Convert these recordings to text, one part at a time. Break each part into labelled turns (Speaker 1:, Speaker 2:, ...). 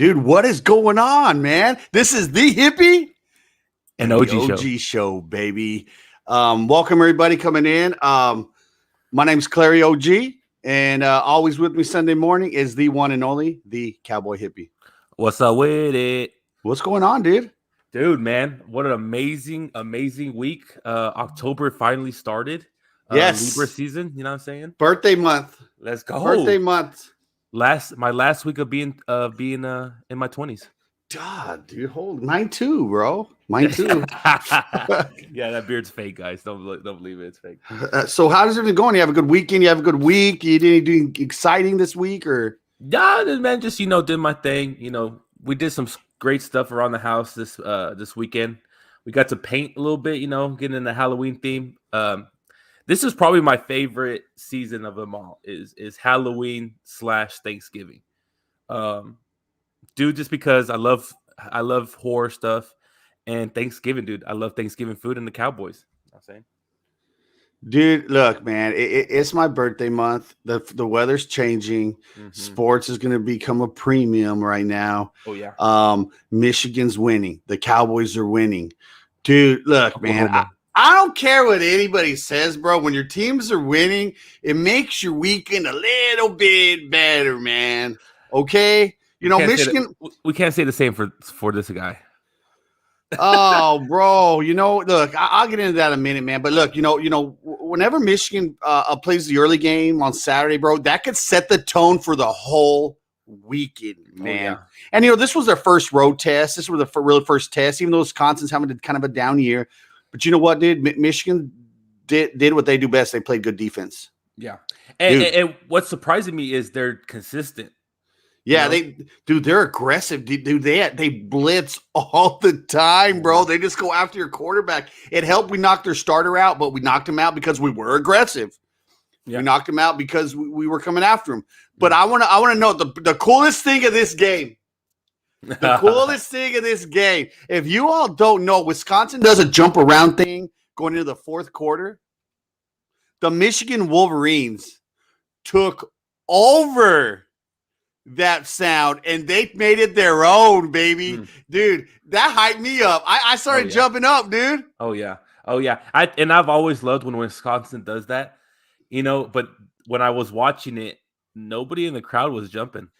Speaker 1: Dude, what is going on, man? This is the Hippie
Speaker 2: An
Speaker 1: and
Speaker 2: OG
Speaker 1: the OG
Speaker 2: show.
Speaker 1: show, baby. Welcome everybody coming in. My name's Clary OG, and always with me Sunday morning is the one and only the Cowboy Hippie.
Speaker 2: What's up with it?
Speaker 1: What's going on, dude?
Speaker 2: Dude, man, what an amazing week. October finally started.
Speaker 1: Yes.
Speaker 2: Libra season, you know what I'm saying?
Speaker 1: Birthday month.
Speaker 2: Let's go.
Speaker 1: Birthday month.
Speaker 2: My last week of being in my 20s.
Speaker 1: God, dude, hold mine too, bro. Mine too.
Speaker 2: Yeah, that beard's fake, guys. Don't believe it. It's fake.
Speaker 1: So how does it going? You have a good weekend? You have a good week? You did anything exciting this week or?
Speaker 2: Yeah, man, just did my thing. We did some great stuff around the house this weekend. We got to paint a little bit, getting in the Halloween theme. This is probably my favorite season of them all. Is Halloween / Thanksgiving. Dude, just because I love horror stuff, and Thanksgiving, dude. I love Thanksgiving food and the Cowboys. You know what I'm saying.
Speaker 1: Dude, look, man, it's my birthday month. The weather's changing.
Speaker 2: Mm-hmm.
Speaker 1: Sports is going to become a premium right now.
Speaker 2: Oh, yeah.
Speaker 1: Michigan's winning. The Cowboys are winning. Dude, look, man, I don't care what anybody says, bro. When your teams are winning, it makes your weekend a little bit better, man. Okay? Michigan.
Speaker 2: We can't say the same for this guy.
Speaker 1: Oh, bro, look, I'll get into that in a minute, man. But look, whenever Michigan plays the early game on Saturday, bro, that could set the tone for the whole weekend, man.
Speaker 2: Oh, yeah.
Speaker 1: And, this was their first road test. This was the real first test, even though Wisconsin's having kind of a down year. But you know what, dude? Michigan did what they do best. They played good defense.
Speaker 2: Yeah. And what's surprising me is they're consistent.
Speaker 1: Yeah, they're aggressive. Dude, they blitz all the time, bro. They just go after your quarterback. It helped we knocked their starter out, but we knocked him out because we were aggressive. Yeah. We knocked him out because we were coming after him. But I want to know the coolest thing of this game. The coolest thing of this game. If you all don't know, Wisconsin does a jump around thing going into the fourth quarter. The Michigan Wolverines took over that sound and they made it their own, baby. Dude, that hyped me up. I started jumping up, dude.
Speaker 2: Oh yeah. I've always loved when Wisconsin does that, but when I was watching it, nobody in the crowd was jumping.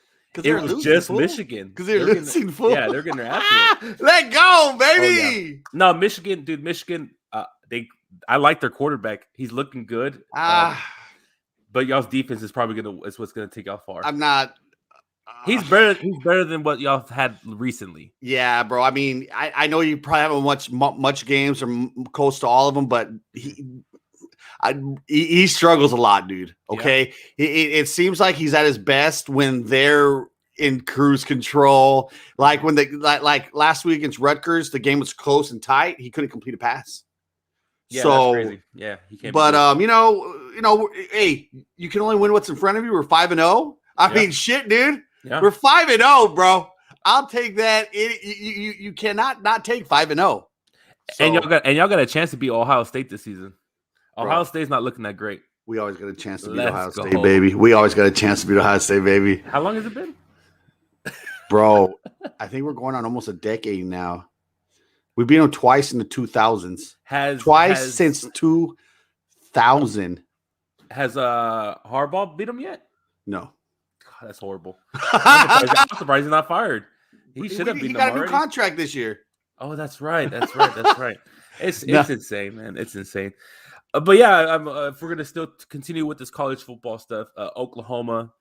Speaker 2: It was just Michigan.
Speaker 1: Because they're losing full.
Speaker 2: Yeah, they're getting their ass kicked.
Speaker 1: Let go, baby.
Speaker 2: Oh, yeah. No, Michigan, dude, I like their quarterback. He's looking good. But y'all's defense is probably what's gonna take y'all far.
Speaker 1: I'm not.
Speaker 2: He's better than what y'all had recently.
Speaker 1: Yeah, bro. I mean, I know you probably haven't watched much games or close to all of them, but he struggles a lot, dude. Okay, yeah. It seems like he's at his best when they're in cruise control. Like when like last week against Rutgers, the game was close and tight. He couldn't complete a pass.
Speaker 2: Yeah,
Speaker 1: so
Speaker 2: that's crazy. Yeah, he can't.
Speaker 1: But hey, you can only win what's in front of you. We're 5-0. I mean, shit, dude. Yeah. We're 5-0, bro. I'll take that. You cannot not take 5-0. So,
Speaker 2: and y'all got a chance to beat Ohio State this season. Ohio State's not looking that great.
Speaker 1: We always got a chance to beat Ohio State, baby. We always got a chance to beat Ohio State, baby.
Speaker 2: How long has it been?
Speaker 1: Bro, I think we're going on almost a decade now. We've beat them twice in the 2000s. Since 2000.
Speaker 2: Has Harbaugh beat him yet?
Speaker 1: No.
Speaker 2: God, that's horrible. I'm surprised he's not fired. He should have beaten them already.
Speaker 1: He got a new contract this year.
Speaker 2: Oh, that's right. It's insane, man. It's insane. But yeah, if we're gonna still continue with this college football stuff, Oklahoma,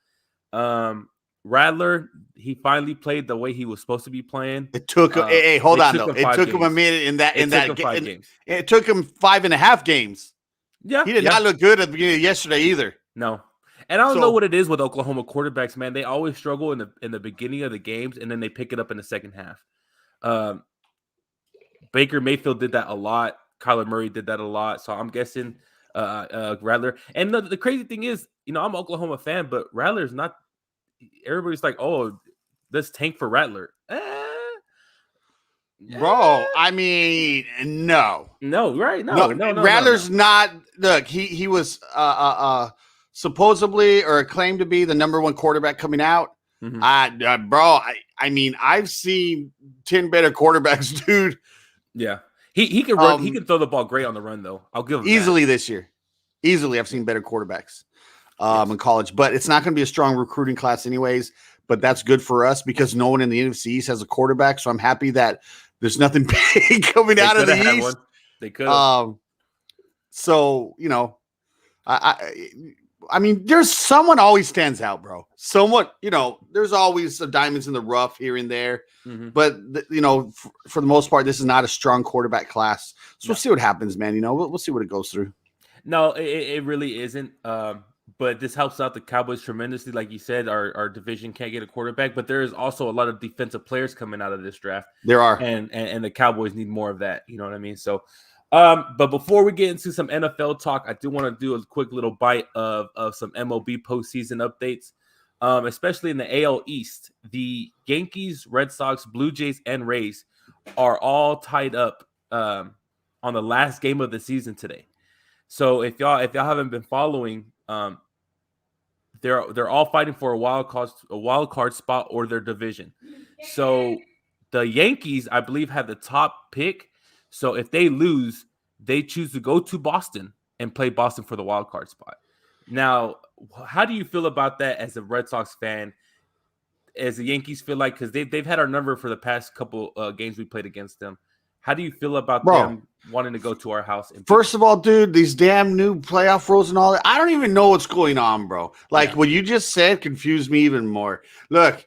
Speaker 2: Rattler, he finally played the way he was supposed to be playing.
Speaker 1: It took hold on though. It took him a minute in that game. It took him 5.5 games.
Speaker 2: Yeah,
Speaker 1: he did not look good at the beginning of yesterday either.
Speaker 2: No. And I don't know what it is with Oklahoma quarterbacks, man. They always struggle in the beginning of the games, and then they pick it up in the second half. Baker Mayfield did that a lot. Kyler Murray did that a lot. So I'm guessing Rattler. And the crazy thing is, I'm an Oklahoma fan, but Rattler's not. Everybody's like, oh, let's tank for Rattler.
Speaker 1: Bro, I mean, no,
Speaker 2: right? No.
Speaker 1: Rattler's not. Look, he was supposedly or claimed to be the number one quarterback coming out. Mm-hmm. I mean, I've seen 10 better quarterbacks, dude.
Speaker 2: Yeah. He can run. He can throw the ball great on the run, though. I'll give him
Speaker 1: easily
Speaker 2: that.
Speaker 1: this year. Easily, I've seen better quarterbacks in college, but it's not going to be a strong recruiting class anyways. But that's good for us because no one in the NFC East has a quarterback. So I'm happy that there's nothing big coming out of the East.
Speaker 2: They could have.
Speaker 1: So I mean, there's someone always stands out, bro. Someone, there's always some diamonds in the rough here and there. Mm-hmm. But, for the most part, this is not a strong quarterback class. So we'll see what happens, man. We'll see what it goes through.
Speaker 2: No, it really isn't. But this helps out the Cowboys tremendously. Like you said, our division can't get a quarterback, but there is also a lot of defensive players coming out of this draft.
Speaker 1: There are.
Speaker 2: And the Cowboys need more of that. You know what I mean? So, but before we get into some NFL talk, I do want to do a quick little bite of some MLB postseason updates, especially in the AL East. The Yankees, Red Sox, Blue Jays, and Rays are all tied up on the last game of the season today. So if y'all haven't been following, they're all fighting for a wild card spot or their division. So the Yankees, I believe, have the top pick. So if they lose, they choose to go to Boston and play Boston for the wild card spot. Now, how do you feel about that as a Red Sox fan? As the Yankees feel like, because they've had our number for the past couple games we played against them. How do you feel about them wanting to go to our house?
Speaker 1: First of all, dude, these damn new playoff rules and all that, I don't even know what's going on, bro. Like what you just said confused me even more. Look,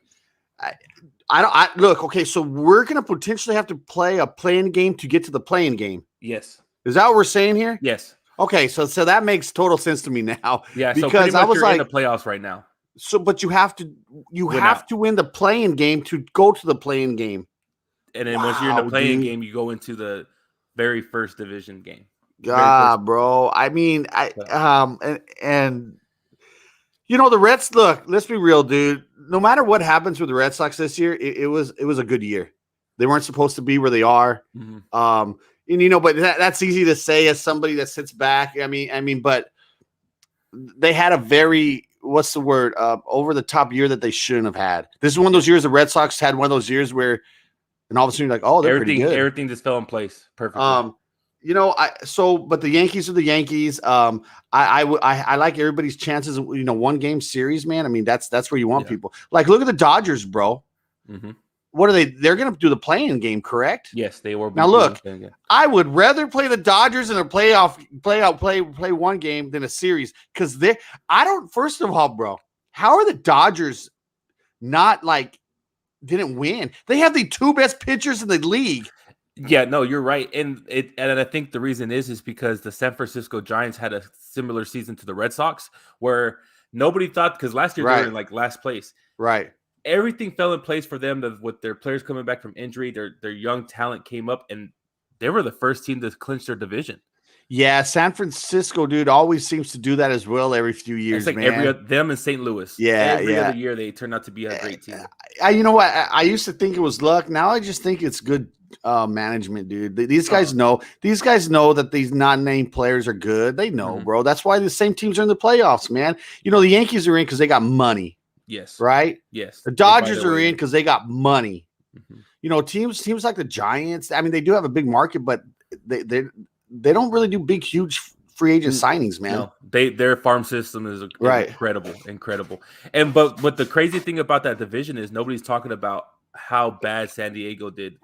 Speaker 1: look, okay, so we're going to potentially have to play a play-in game to get to the play-in game.
Speaker 2: Yes.
Speaker 1: Is that what we're saying here?
Speaker 2: Yes.
Speaker 1: Okay, so that makes total sense to me now.
Speaker 2: Yeah, because so pretty much you're in the playoffs right now.
Speaker 1: So, but you have to win the play-in game to go to the play-in game.
Speaker 2: And then once you're in the play-in game, you go into the very first division game.
Speaker 1: God, bro. I mean, and the Reds. Look, let's be real, dude. No matter what happens with the Red Sox this year, it was a good year. They weren't supposed to be where they are. Mm-hmm. And but that's easy to say as somebody that sits back. I mean, but they had a very over the top year that they shouldn't have had. This is one of those years the Red Sox had one of those years where. And all of a sudden, you're like, oh, they're pretty good.
Speaker 2: Everything just fell in place perfectly.
Speaker 1: But the Yankees are the Yankees. I like everybody's chances. One game series, man. I mean, that's where you want people. Like, look at the Dodgers, bro. Mm-hmm. What are they? They're going to do the play-in game, correct?
Speaker 2: Yes, they were.
Speaker 1: Now, look, I would rather play the Dodgers in a play one game than a series because First of all, bro, how are the Dodgers not like? Didn't win. They have the two best pitchers in the league.
Speaker 2: Yeah, no, you're right. And I think the reason is because the San Francisco Giants had a similar season to the Red Sox where nobody thought, because last year they were in like last place.
Speaker 1: Right.
Speaker 2: Everything fell in place for them with their players coming back from injury. Their young talent came up and they were the first team to clinch their division. Yeah,
Speaker 1: San Francisco, dude, always seems to do that as well every few years.
Speaker 2: It's like them and St. Louis.
Speaker 1: Yeah,
Speaker 2: every other year they turn out to be a great team.
Speaker 1: You know what? I used to think it was luck. Now I just think it's good management, dude. These guys know. These guys know that these non-name players are good. They know, bro. That's why the same teams are in the playoffs, man. The Yankees are in because they got money.
Speaker 2: Yes.
Speaker 1: Right?
Speaker 2: Yes.
Speaker 1: The Dodgers are in because they got money. Mm-hmm. Teams like the Giants, I mean, they do have a big market, but they don't really do big, huge free agent signings, man.
Speaker 2: No, their farm system is incredible. And but the crazy thing about that division is nobody's talking about how bad San Diego did.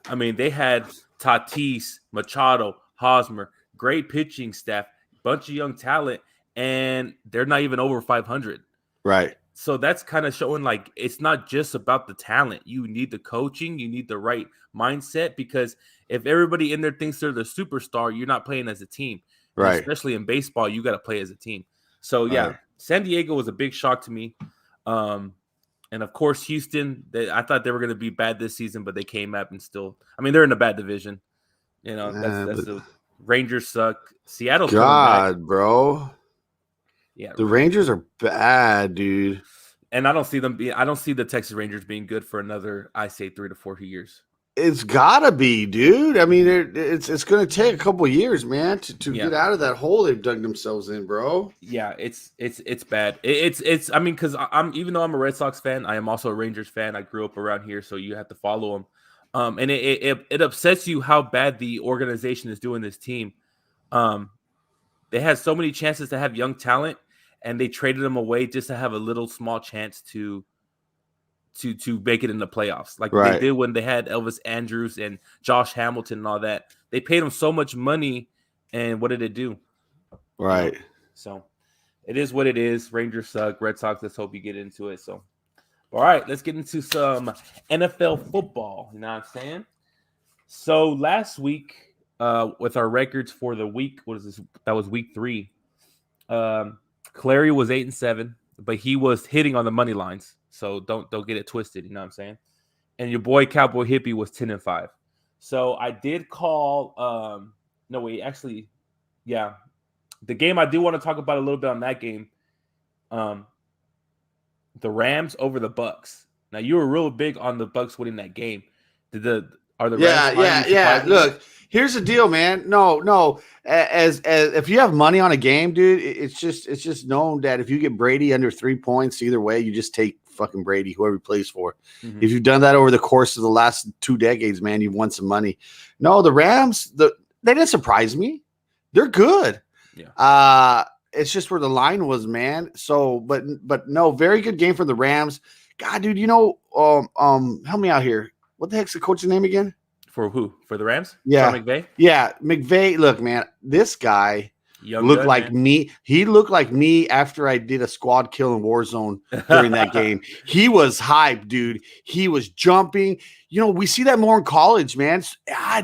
Speaker 2: I mean, they had Tatis, Machado, Hosmer, great pitching staff, bunch of young talent, and they're not even over 500.
Speaker 1: Right.
Speaker 2: So that's kind of showing like it's not just about the talent. You need the coaching, you need the right mindset, because if everybody in there thinks they're the superstar, you're not playing as a team.
Speaker 1: Right.
Speaker 2: And especially in baseball, you got to play as a team. So yeah, San Diego was a big shock to me. And of course, Houston, I thought they were going to be bad this season, but they came up and still, I mean, they're in a bad division. That's the Rangers suck. Seattle's
Speaker 1: God, bro.
Speaker 2: Yeah,
Speaker 1: the Rangers are bad, dude.
Speaker 2: And I don't see the Texas Rangers being good for another, I say, 3 to 4 years.
Speaker 1: It's gotta be, dude. I mean, it's going to take a couple of years, man, to
Speaker 2: Yeah.
Speaker 1: get out of that hole they've dug themselves in, bro.
Speaker 2: Yeah, it's bad. It's I mean, because I'm even though I'm a Red Sox fan, I am also a Rangers fan. I grew up around here, so you have to follow them. And it upsets you how bad the organization is doing this team. They had so many chances to have young talent, and they traded them away just to have a little small chance to make it in the playoffs, like they
Speaker 1: Right.
Speaker 2: did when they had Elvis Andrews and Josh Hamilton and all that. They paid them so much money, and what did it do?
Speaker 1: Right.
Speaker 2: You know? So it is what it is. Rangers suck. Red Sox, let's hope you get into it. So, all right, let's get into some NFL football. You know what I'm saying? So last week, with our records for the week, what is this? That was week 3. Clary was 8-7, but he was hitting on the money lines. So don't get it twisted. You know what I'm saying? And your boy Cowboy Hippie was 10-5. So I did call. No wait, actually, yeah. The game I do want to talk about a little bit on that game, the Rams over the Bucks. Now you were real big on the Bucks winning that game. Are the Rams?
Speaker 1: Yeah. Look, here's the deal, man. No. As if you have money on a game, dude, it's just known that if you get Brady under 3 points, either way, you just take fucking Brady, whoever he plays for.
Speaker 2: Mm-hmm.
Speaker 1: If you've done that over the course of the last 2 decades, man, you've won some money. No, the Rams, they didn't surprise me. They're good.
Speaker 2: Yeah.
Speaker 1: It's just where the line was, man. So, but no, very good game for the Rams. God, dude, help me out here. What the heck's the coach's name again?
Speaker 2: For who? For the Rams?
Speaker 1: Yeah.
Speaker 2: Sean McVay?
Speaker 1: Yeah, McVay. Look, man, this guy
Speaker 2: looked
Speaker 1: like me. He looked like me after I did a squad kill in Warzone during that game. He was hyped, dude. He was jumping. We see that more in college, man.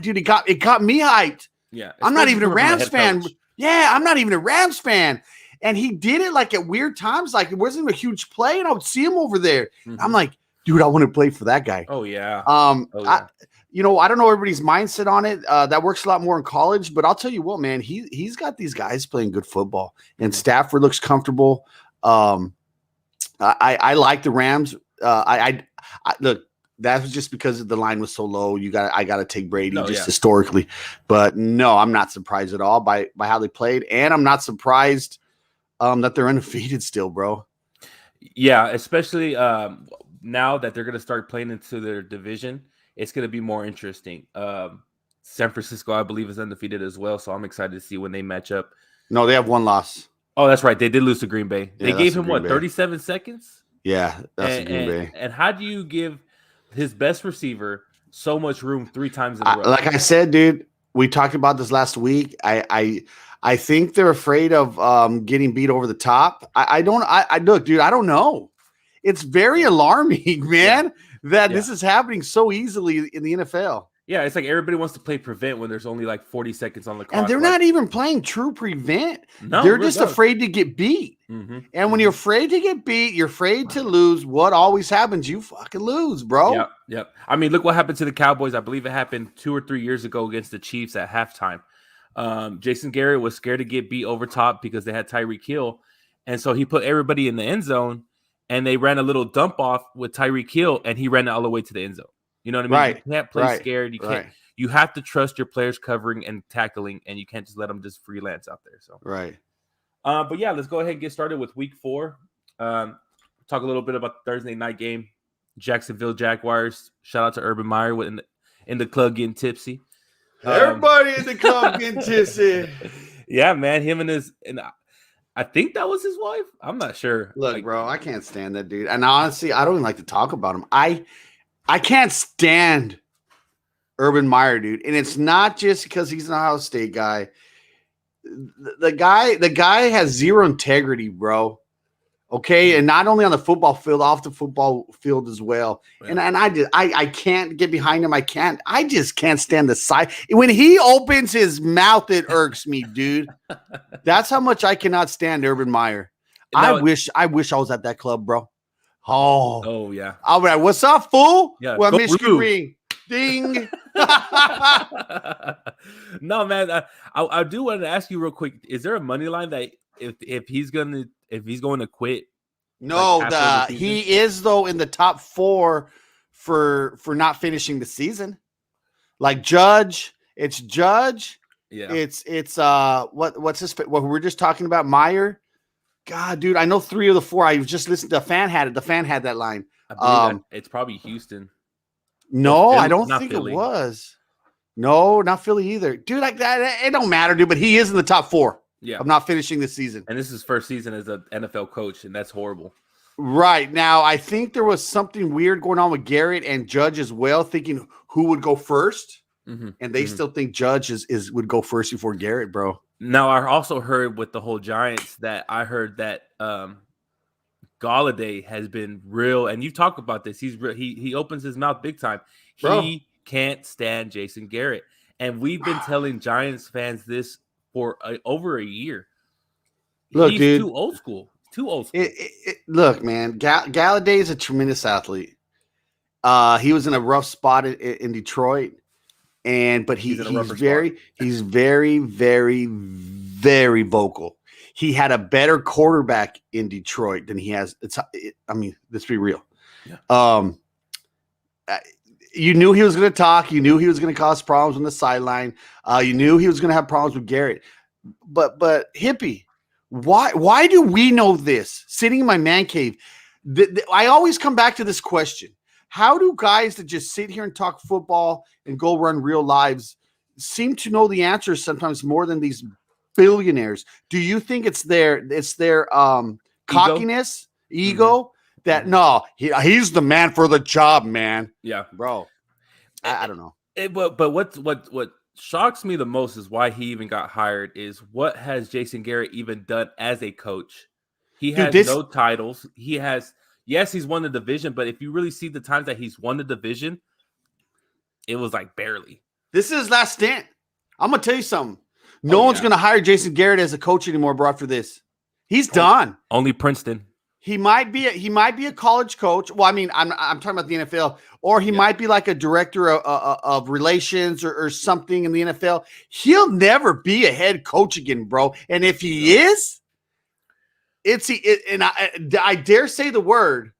Speaker 1: Dude, it got me hyped.
Speaker 2: Yeah.
Speaker 1: I'm not even a Rams fan. Yeah, I'm not even a Rams fan. And he did it like at weird times. Like it wasn't a huge play, and I would see him over there. Mm-hmm. I'm like, dude, I want to play for that guy.
Speaker 2: Oh yeah.
Speaker 1: I don't know everybody's mindset on it. That works a lot more in college, but I'll tell you what, man, he's got these guys playing good football, and Stafford looks comfortable. I like the Rams. I look. That was just because the line was so low. I got to take Brady historically, but no, I'm not surprised at all by how they played, and I'm not surprised that they're undefeated still, bro.
Speaker 2: Yeah, especially now that they're going to start playing into their division, it's going to be more interesting. San Francisco, I believe, is undefeated as well, so I'm excited to see when they match up.
Speaker 1: No, they have 1 loss.
Speaker 2: Oh, that's right. They did lose to Green Bay.
Speaker 1: Yeah,
Speaker 2: they gave him 37 seconds?
Speaker 1: Yeah, that's Green Bay.
Speaker 2: And how do you give his best receiver so much room 3 times in a row?
Speaker 1: Like I said, dude, we talked about this last week. I think they're afraid of getting beat over the top. I look, dude, I don't know. It's very alarming, man, that this is happening so easily in the NFL.
Speaker 2: Yeah, it's like everybody wants to play prevent when there's only like 40 seconds on the clock.
Speaker 1: And they're not even playing true prevent.
Speaker 2: No,
Speaker 1: they're just afraid to get beat.
Speaker 2: Mm-hmm.
Speaker 1: And when you're afraid to get beat, you're afraid to lose. What always happens? You fucking lose, bro.
Speaker 2: Yep. I mean, look what happened to the Cowboys. I believe it happened 2 or 3 years ago against the Chiefs at halftime. Jason Garrett was scared to get beat over top because they had Tyreek Hill. And so he put everybody in the end zone, and they ran a little dump off with Tyreek Hill, and he ran it all the way to the end zone. You know what I mean?
Speaker 1: Right.
Speaker 2: You can't play scared. You can't. You have to trust your players covering and tackling, and you can't just let them just freelance out there. So
Speaker 1: right.
Speaker 2: But yeah, let's go ahead and get started with week 4. Talk a little bit about the Thursday night game. Jacksonville Jaguars. Shout out to Urban Meyer in the club getting tipsy.
Speaker 1: Everybody in the club getting tipsy.
Speaker 2: Yeah, man. Him and I think that was his wife. I'm not sure.
Speaker 1: Look, bro, I can't stand that dude. And honestly, I don't even like to talk about him. I can't stand Urban Meyer, dude. And it's not just because he's an Ohio State guy. The guy has zero integrity, bro. Okay, and not only on the football field, off the football field as well. Yeah. And I can't get behind him. I just can't stand the side. When he opens his mouth, it irks me, dude. That's how much I cannot stand Urban Meyer. I wish I was at that club, bro.
Speaker 2: Oh yeah.
Speaker 1: All right, what's up, fool?
Speaker 2: Yeah,
Speaker 1: well, Michigan ring. Ding.
Speaker 2: No, man. I do want to ask you real quick. Is there a money line that if he's going to quit?
Speaker 1: No, he is though in the top 4 for not finishing the season. Like Judge, it's Judge.
Speaker 2: Yeah.
Speaker 1: It's what's this? What we're just talking about, Meyer. God, dude, I know 3 of the 4. I was just listening. The fan had it. The fan had that line.
Speaker 2: I believe that it's probably Houston.
Speaker 1: No, I don't
Speaker 2: not
Speaker 1: think
Speaker 2: Philly.
Speaker 1: it was. No, not Philly either, dude. Like that, it don't matter, dude. But he is in the top 4.
Speaker 2: Yeah,
Speaker 1: of not finishing this season.
Speaker 2: And this is his first season as an NFL coach, and that's horrible.
Speaker 1: Right now, I think there was something weird going on with Garrett and Judge as well, thinking who would go first, and they still think Judge is would go first before Garrett, bro.
Speaker 2: Now, I also heard with the whole Giants that Galladay has been real, and you talk about this. He's real, he opens his mouth big time.
Speaker 1: Bro.
Speaker 2: He can't stand Jason Garrett, and we've been telling Giants fans this for over a year.
Speaker 1: Look,
Speaker 2: he's
Speaker 1: dude,
Speaker 2: too old school. Too old school.
Speaker 1: Look, man, Galladay is a tremendous athlete. He was in a rough spot in Detroit, but he's very, very, very vocal. He had a better quarterback in Detroit than he has. I mean, let's be real.
Speaker 2: Yeah.
Speaker 1: You knew he was going to talk. You knew he was going to cause problems on the sideline. You knew he was going to have problems with Garrett. But Hippie, why do we know this? Sitting in my man cave, I always come back to this question. How do guys that just sit here and talk football and go run real lives seem to know the answers sometimes more than these billionaires? Do you think it's their cockiness, ego? That no, he's the man for the job, man.
Speaker 2: Yeah,
Speaker 1: bro. I don't know.
Speaker 2: But what shocks me the most is why he even got hired. Is what has Jason Garrett even done as a coach? He has no titles. He has he's won the division, but if you really see the times that he's won the division, it was like barely.
Speaker 1: This is his last stint. I'm gonna tell you something. No one's gonna hire Jason Garrett as a coach anymore, bro. After this, he's done.
Speaker 2: Only Princeton.
Speaker 1: He might be a college coach. Well, I mean, I'm talking about the NFL, or he might be like a director of relations or something in the NFL. He'll never be a head coach again, bro. And if he is, I dare say the word,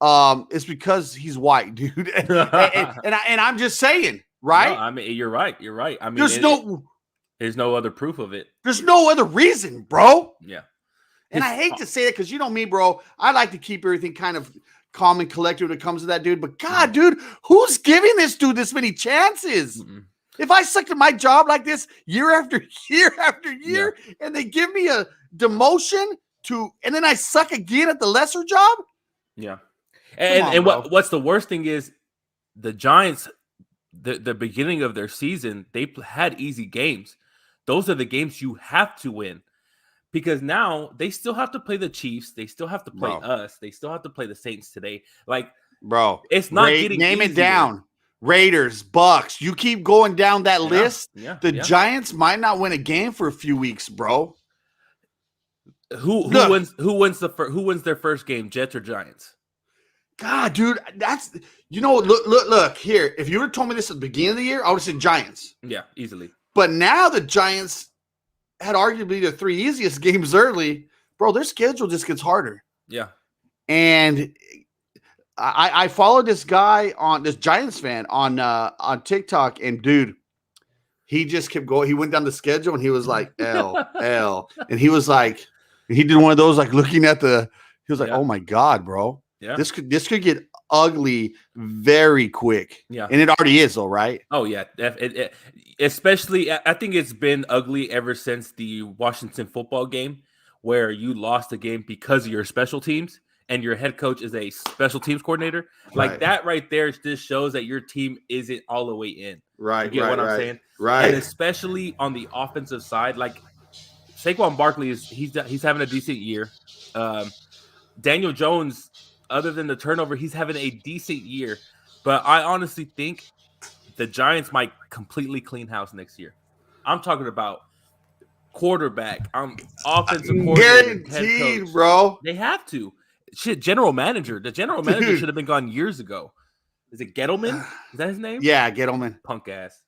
Speaker 1: it's because he's white, dude. and I'm just saying, right?
Speaker 2: No, I mean, you're right. You're right. I mean, there's no other proof of it.
Speaker 1: There's no other reason, bro.
Speaker 2: Yeah.
Speaker 1: And I hate to say it because you know me, bro. I like to keep everything kind of calm and collected when it comes to that dude. But God, dude, who's giving this dude this many chances? If I sucked at my job like this year after year after year, and they give me a demotion and then I suck again at the lesser job?
Speaker 2: Yeah. And what's the worst thing is the Giants, the beginning of their season, they had easy games. Those are the games you have to win. Because now they still have to play the Chiefs. They still have to play us. They still have to play the Saints today. Like,
Speaker 1: bro,
Speaker 2: it's not getting
Speaker 1: name
Speaker 2: easier.
Speaker 1: It down. Raiders, Bucks. You keep going down that list. The Giants might not win a game for a few weeks, bro.
Speaker 2: Who wins their first game? Jets or Giants?
Speaker 1: God, dude, that's look here. If you would have told me this at the beginning of the year, I would have said Giants.
Speaker 2: Yeah, easily.
Speaker 1: But now the Giants had arguably the 3 easiest games early, bro. Their schedule just gets harder.
Speaker 2: Yeah.
Speaker 1: And I followed this guy this Giants fan on TikTok, and dude, he just kept going. He went down the schedule and he was like L, and he was like, he did one of those like looking at he was like, oh my God, bro. Yeah. This could get ugly very quick.
Speaker 2: Yeah.
Speaker 1: And it already is though, right?
Speaker 2: Oh yeah. Especially, I think it's been ugly ever since the Washington football game where you lost the game because of your special teams and your head coach is a special teams coordinator. Like that right there just shows that your team isn't all the way in.
Speaker 1: Right.
Speaker 2: You get what I'm saying?
Speaker 1: Right.
Speaker 2: And especially on the offensive side, like Saquon Barkley he's having a decent year. Daniel Jones, other than the turnover, he's having a decent year. But I honestly think the Giants might completely clean house next year. I'm talking about quarterback, offensive coordinator,
Speaker 1: guaranteed,
Speaker 2: head coach.
Speaker 1: Bro.
Speaker 2: They have to. Shit, general manager. The general manager should have been gone years ago. Is it Gettleman? Is that his name?
Speaker 1: Yeah, Gettleman.
Speaker 2: Punk ass.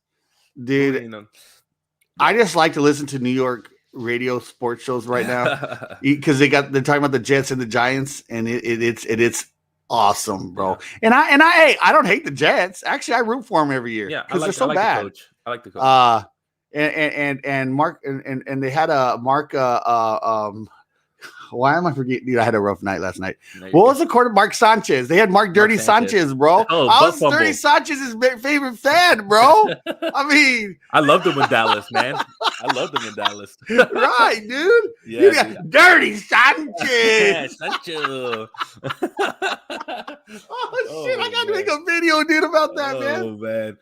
Speaker 1: Dude, I just like to listen to New York radio sports shows right now because they're talking about the Jets and the Giants, and it's awesome, bro. Yeah. And I don't hate the Jets. Actually, I root for them every year because they're so bad.
Speaker 2: The coach. I like the coach.
Speaker 1: And Mark and they had a Mark why am I forgetting? Dude, I had a rough night last night. What was the quarter? Mark Sanchez. They had Mark Dirty Sanchez, bro.
Speaker 2: Oh,
Speaker 1: I was Dirty Sanchez's favorite fan, bro. I mean,
Speaker 2: I loved him in Dallas, man. I loved him in Dallas.
Speaker 1: Right, dude. Yeah, dude. Dirty Sanchez.
Speaker 2: Sancho.
Speaker 1: Oh shit! I gotta make a video, dude, about that, man.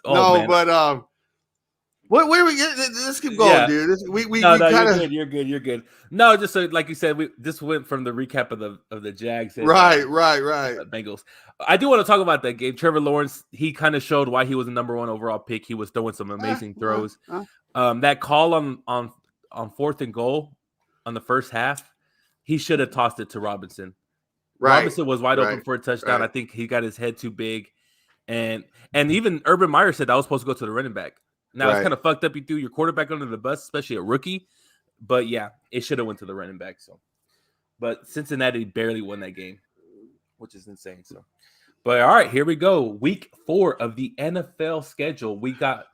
Speaker 2: Oh man.
Speaker 1: But where we get? Let's keep going, dude.
Speaker 2: You're good. No, just so like you said, we just went from the recap of the Jags. And,
Speaker 1: right.
Speaker 2: Bengals. I do want to talk about that game. Trevor Lawrence, he kind of showed why he was the number 1 overall pick. He was throwing some amazing throws. That call on 4th and goal on the first half, he should have tossed it to Robinson. Right. Robinson was wide open for a touchdown. Right. I think he got his head too big, and even Urban Meyer said that was supposed to go to the running back. Now it's kind of fucked up. You threw your quarterback under the bus, especially a rookie. But yeah, it should have went to the running back. So, but Cincinnati barely won that game, which is insane. So, but all right, here we go. Week 4 of the NFL schedule. We got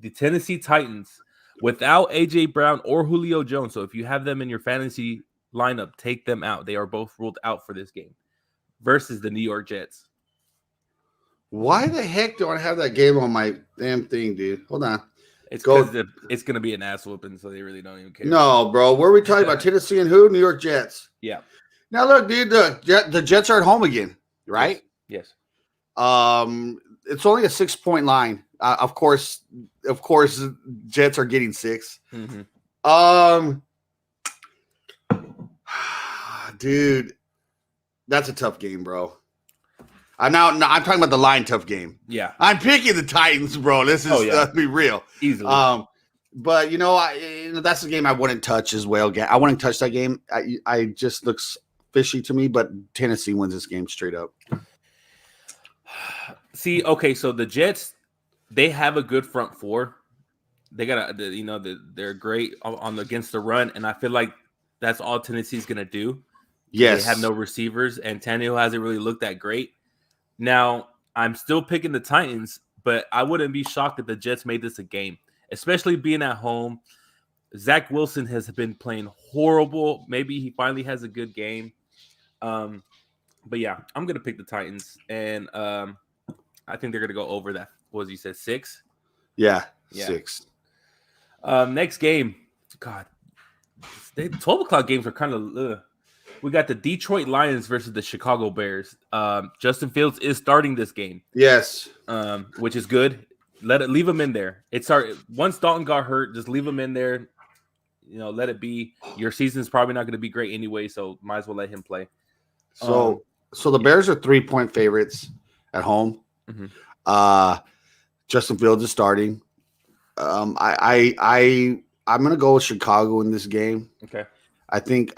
Speaker 2: the Tennessee Titans without AJ Brown or Julio Jones. So if you have them in your fantasy lineup, take them out. They are both ruled out for this game versus the New York Jets.
Speaker 1: Why the heck do I have that game on my damn thing, dude? Hold on.
Speaker 2: It's because it's going to be an ass whooping, so they really don't even care.
Speaker 1: No, bro. What are we talking about? Tennessee and who? New York Jets.
Speaker 2: Yeah.
Speaker 1: Now, look, dude, the Jets are at home again, right?
Speaker 2: Yes.
Speaker 1: It's only a 6-point line. Of course, Jets are getting 6.
Speaker 2: Mm-hmm.
Speaker 1: Dude, that's a tough game, bro. I'm talking about the line tough game.
Speaker 2: Yeah.
Speaker 1: I'm picking the Titans, bro. This is be real.
Speaker 2: Easily.
Speaker 1: But that's the game I wouldn't touch as well. I wouldn't touch that game. I just looks fishy to me, but Tennessee wins this game straight up.
Speaker 2: See, okay, so the Jets, they have a good front four. They got they're great against the run, and I feel like that's all Tennessee's gonna do.
Speaker 1: Yes.
Speaker 2: They have no receivers, and Tannehill hasn't really looked that great. Now, I'm still picking the Titans, but I wouldn't be shocked if the Jets made this a game, especially being at home. Zach Wilson has been playing horrible. Maybe he finally has a good game. But yeah, I'm going to pick the Titans, and I think they're going to go over that. What was he said, 6?
Speaker 1: Yeah, 6.
Speaker 2: Next game. God, 12 o'clock games are kind of we got the Detroit Lions versus the Chicago Bears. Justin Fields is starting this game.
Speaker 1: Yes.
Speaker 2: Which is good. Leave him in there. Once Dalton got hurt, just leave him in there. Let it be. Your season's probably not going to be great anyway, so might as well let him play.
Speaker 1: So the Bears are 3-point favorites at home.
Speaker 2: Mm-hmm.
Speaker 1: Justin Fields is starting. I'm going to go with Chicago in this game.
Speaker 2: Okay.
Speaker 1: I think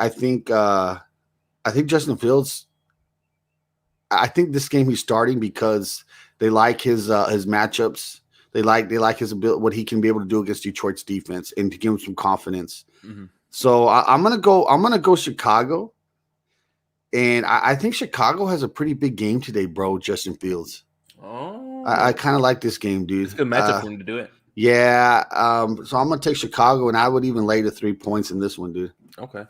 Speaker 1: Justin Fields. I think this game he's starting because they like his matchups. They like his ability, what he can be able to do against Detroit's defense, and to give him some confidence.
Speaker 2: Mm-hmm.
Speaker 1: So I'm gonna go Chicago, and I think Chicago has a pretty big game today, bro. Justin Fields.
Speaker 2: Oh,
Speaker 1: I kind of like this game, dude.
Speaker 2: It's a good matchup for him to do it.
Speaker 1: Yeah. So I'm gonna take Chicago, and I would even lay the 3 points in this one, dude.
Speaker 2: Okay.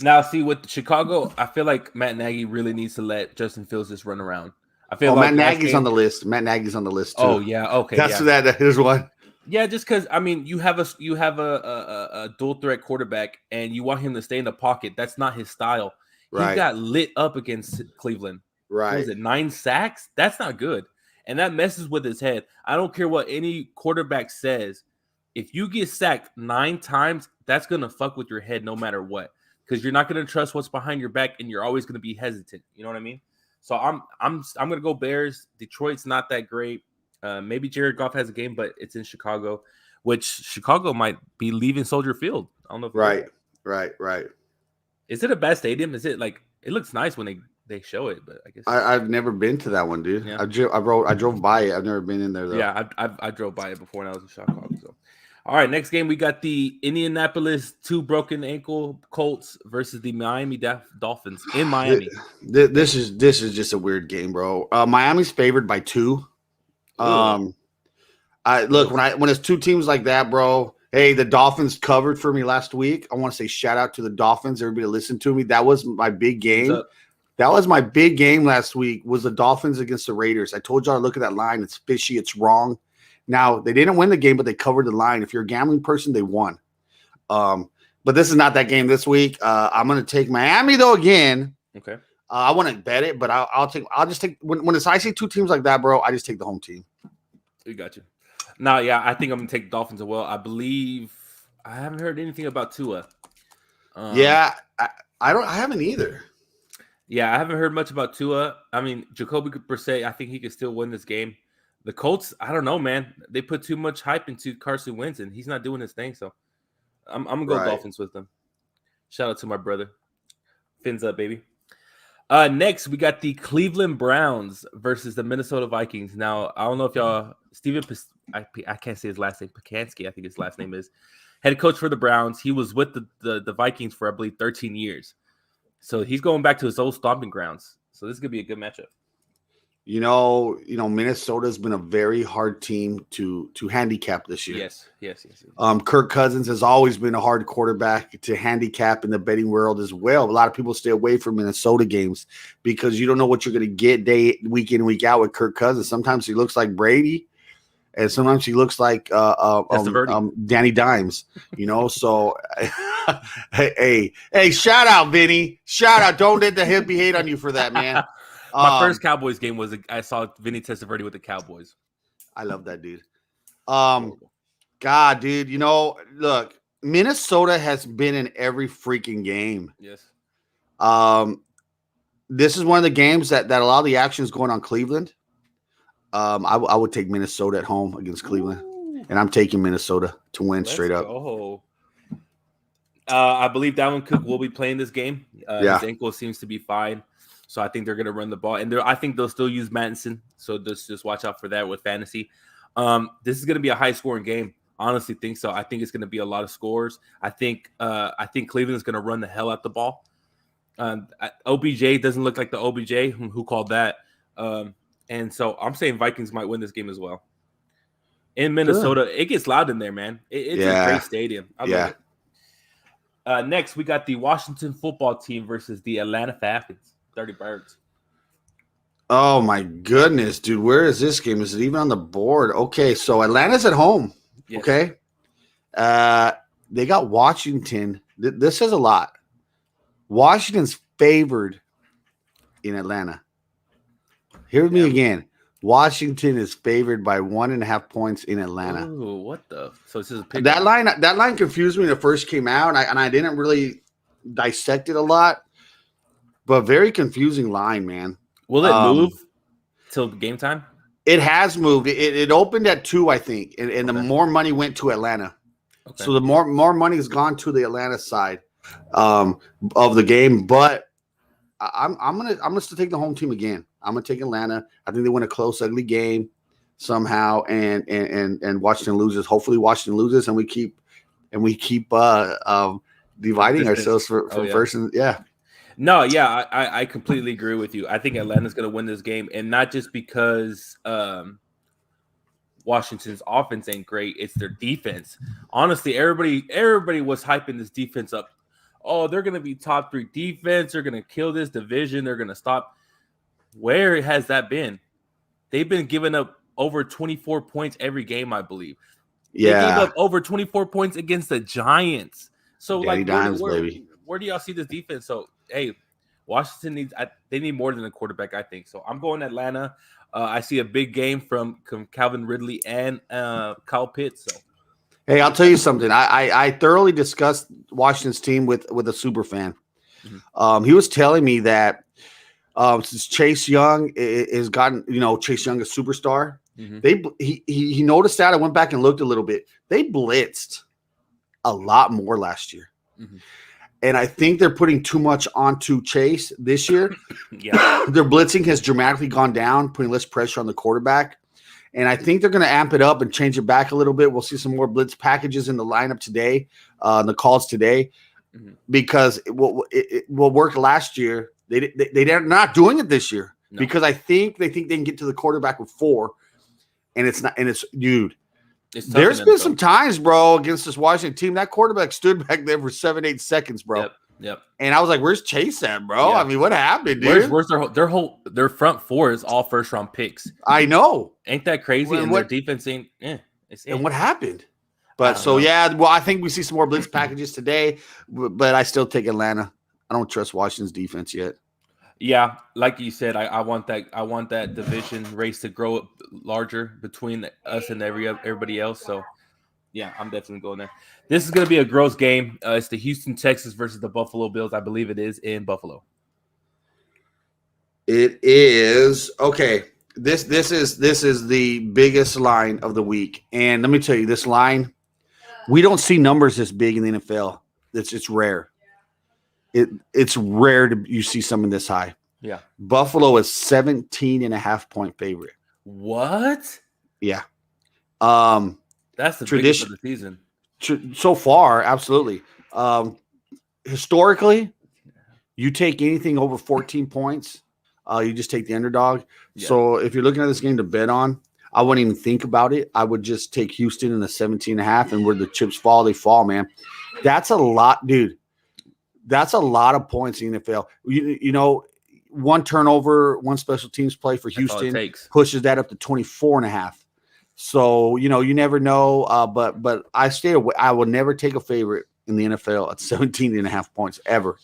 Speaker 2: Now, see, with Chicago, I feel like Matt Nagy really needs to let Justin Fields just run around. I feel like
Speaker 1: Matt Nagy's on the list. Matt Nagy's on the list too.
Speaker 2: Oh yeah, okay.
Speaker 1: That is one.
Speaker 2: Yeah, just because you have a dual threat quarterback, and you want him to stay in the pocket. That's not his style.
Speaker 1: Right.
Speaker 2: He got lit up against Cleveland.
Speaker 1: Right.
Speaker 2: What was it, 9 sacks? That's not good, and that messes with his head. I don't care what any quarterback says. If you get sacked 9 times, that's gonna fuck with your head no matter what. Because you're not going to trust what's behind your back, and you're always going to be hesitant. You know what I mean? So I'm going to go Bears. Detroit's not that great. Maybe Jared Goff has a game, but it's in Chicago, which Chicago might be leaving Soldier Field. I don't know.
Speaker 1: Right.
Speaker 2: Is it a bad stadium? Is it like it looks nice when they show it, but I guess
Speaker 1: I've never been to that one, dude. Yeah. I drove by it. I've never been in there though.
Speaker 2: Yeah, I drove by it before when I was in Chicago. So, All right, next game we got the Indianapolis 2 broken ankle Colts versus the Miami Dolphins in Miami.
Speaker 1: This is just a weird game, bro. Miami's favored by 2. I look when it's 2 teams like that, bro. Hey, the Dolphins covered for me last week. I want to say shout out to the Dolphins. Everybody listen to me. That was my big game. That was my big game last week. Was the Dolphins against the Raiders? I told y'all to look at that line. It's fishy. It's wrong. Now, they didn't win the game, but they covered the line. If you're a gambling person, they won. But this is not that game this week. I'm going to take Miami, though, again.
Speaker 2: Okay.
Speaker 1: I want to bet it, but I'll just take – when I see 2 teams like that, bro, I just take the home team.
Speaker 2: We got you. No, yeah, I think I'm going to take the Dolphins as well. I believe – I haven't heard anything about Tua.
Speaker 1: I haven't either.
Speaker 2: Yeah, I haven't heard much about Tua. I mean, Jacoby Brissett, I think he could still win this game. The Colts, I don't know, man. They put too much hype into Carson Wentz, and he's not doing his thing. So I'm going to go Dolphins with them. Shout out to my brother. Fins up, baby. Next, we got the Cleveland Browns versus the Minnesota Vikings. Now, I don't know if y'all – Steven I can't say his last name. Pikansky, I think his last name is. Head coach for the Browns. He was with the Vikings for, I believe, 13 years. So he's going back to his old stomping grounds. So this is going to be a good matchup. You know,
Speaker 1: Minnesota's been a very hard team to handicap this year.
Speaker 2: Yes.
Speaker 1: Kirk Cousins has always been a hard quarterback to handicap in the betting world as well. A lot of people stay away from Minnesota games because you don't know what you're going to get week in, week out with Kirk Cousins. Sometimes he looks like Brady, and sometimes he looks like Danny Dimes. So hey, shout out, Vinny. Shout out. Don't let the hippie hate on you for that, man.
Speaker 2: My first Cowboys game was I saw Vinny Testaverde with the Cowboys.
Speaker 1: I love that dude. God, dude, look, Minnesota has been in every freaking game.
Speaker 2: Yes.
Speaker 1: This is one of the games that a lot of the action is going on Cleveland. I would take Minnesota at home against Cleveland. Ooh. And I'm taking Minnesota to win straight up.
Speaker 2: Oh, I believe Dalvin Cook will be playing this game. His ankle seems to be fine. So I think they're going to run the ball. And I think they'll still use Madison. So just watch out for that with fantasy. This is going to be a high-scoring game. Honestly think so. I think it's going to be a lot of scores. I think Cleveland is going to run the hell out the ball. OBJ doesn't look like the OBJ who called that. And so I'm saying Vikings might win this game as well. In Minnesota, It gets loud in there, man. It's a great stadium. I love it. Next, we got the Washington football team versus the Atlanta Falcons. 30 Birds.
Speaker 1: Oh, my goodness, dude. Where is this game? Is it even on the board? Okay, so Atlanta's at home. Yes. Okay. They got Washington. This says a lot. Washington's favored in Atlanta. Hear me again. Washington is favored by 1.5 points in Atlanta.
Speaker 2: Ooh, what the? So this is a pick.
Speaker 1: That line confused me when it first came out, and I didn't really dissect it a lot. But very confusing line, man.
Speaker 2: Will it move till game time?
Speaker 1: It has moved. It opened at 2, I think, and the more money went to Atlanta. Okay. So the more money has gone to the Atlanta side of the game. But I'm gonna still take the home team again. I'm gonna take Atlanta. I think they win a close, ugly game somehow, and Washington loses. Hopefully, Washington loses, and we keep dividing ourselves for first and
Speaker 2: No, yeah, I completely agree with you. I think Atlanta's going to win this game, and not just because Washington's offense ain't great; it's their defense. Honestly, everybody was hyping this defense up. Oh, they're going to be top 3 defense. They're going to kill this division. They're going to stop. Where has that been? They've been giving up over 24 points every game, I believe.
Speaker 1: Yeah,
Speaker 2: they gave up over 24 points against the Giants. So,
Speaker 1: Danny Dimes, baby.
Speaker 2: Where do y'all see this defense? So, hey, Washington they need more than a quarterback, I think. So I'm going Atlanta. I see a big game from Calvin Ridley and Kyle Pitts. So,
Speaker 1: hey, I'll tell you something. I thoroughly discussed Washington's team with a super fan. Mm-hmm. He was telling me that since Chase Young has gotten, Chase Young a superstar, mm-hmm. he noticed that. I went back and looked a little bit. They blitzed a lot more last year. Mm-hmm. And I think they're putting too much onto Chase this year.
Speaker 2: Yeah.
Speaker 1: Their blitzing has dramatically gone down, putting less pressure on the quarterback. And I think they're going to amp it up and change it back a little bit. We'll see some more blitz packages in the lineup today, the calls today, because what worked last year, they're not doing it this year because I think they can get to the quarterback with 4, and it's not. And it's dude. There's been some times, bro, against this Washington team that quarterback stood back there for 7-8 seconds, bro.
Speaker 2: Yep.
Speaker 1: And I was like, "Where's Chase at, bro? Yeah. I mean, what happened, dude?
Speaker 2: Where's their front 4 is all first round picks?
Speaker 1: I know.
Speaker 2: Ain't that crazy? And their defense ain't.
Speaker 1: And what happened? But I think we see some more blitz packages today. But I still take Atlanta. I don't trust Washington's defense yet.
Speaker 2: Yeah, like you said, I want that division race to grow larger between us and everybody else. So, yeah, I'm definitely going there. This is going to be a gross game. It's the Houston Texans versus the Buffalo Bills. I believe it is in Buffalo.
Speaker 1: It is okay. This is the biggest line of the week, and let me tell you, this line, we don't see numbers this big in the NFL. It's rare. It's rare you see something this high.
Speaker 2: Yeah.
Speaker 1: Buffalo is 17.5-point favorite.
Speaker 2: What?
Speaker 1: Yeah.
Speaker 2: That's the biggest of the season.
Speaker 1: So far, absolutely. Historically, you take anything over 14 points, you just take the underdog. Yeah. So if you're looking at this game to bet on, I wouldn't even think about it. I would just take Houston in the 17.5, and where the chips fall, they fall, man. That's a lot, dude. That's a lot of points in the NFL. You know, one turnover, one special teams play for Houston pushes that up to 24.5. So, you never know. But I stay away. I will never take a favorite in the NFL at 17.5 points ever.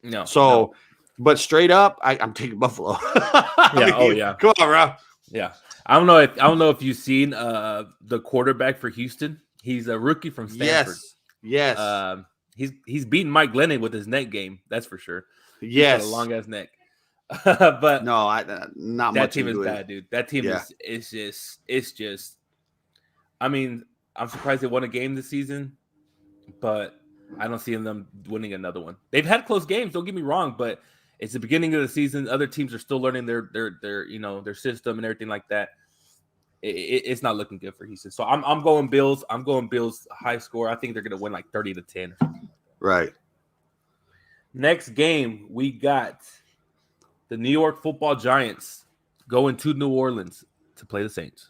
Speaker 2: No.
Speaker 1: So, but straight up, I'm taking Buffalo.
Speaker 2: Yeah.
Speaker 1: Come on, bro.
Speaker 2: Yeah. I don't know if you've seen the quarterback for Houston. He's a rookie from Stanford.
Speaker 1: Yes.
Speaker 2: He's beating Mike Glennon with his neck game. That's for sure.
Speaker 1: Yes.
Speaker 2: He's got a long ass neck. But
Speaker 1: no, not
Speaker 2: that
Speaker 1: much.
Speaker 2: Team is bad, dude. That team is just. I mean, I'm surprised they won a game this season, but I don't see them winning another one. They've had close games. Don't get me wrong, but it's the beginning of the season. Other teams are still learning their their system and everything like that. It's not looking good for Houston. So I'm going Bills. I'm going Bills high score. I think they're going to win like 30-10.
Speaker 1: Right.
Speaker 2: Next game, we got the New York Football Giants going to New Orleans to play the Saints.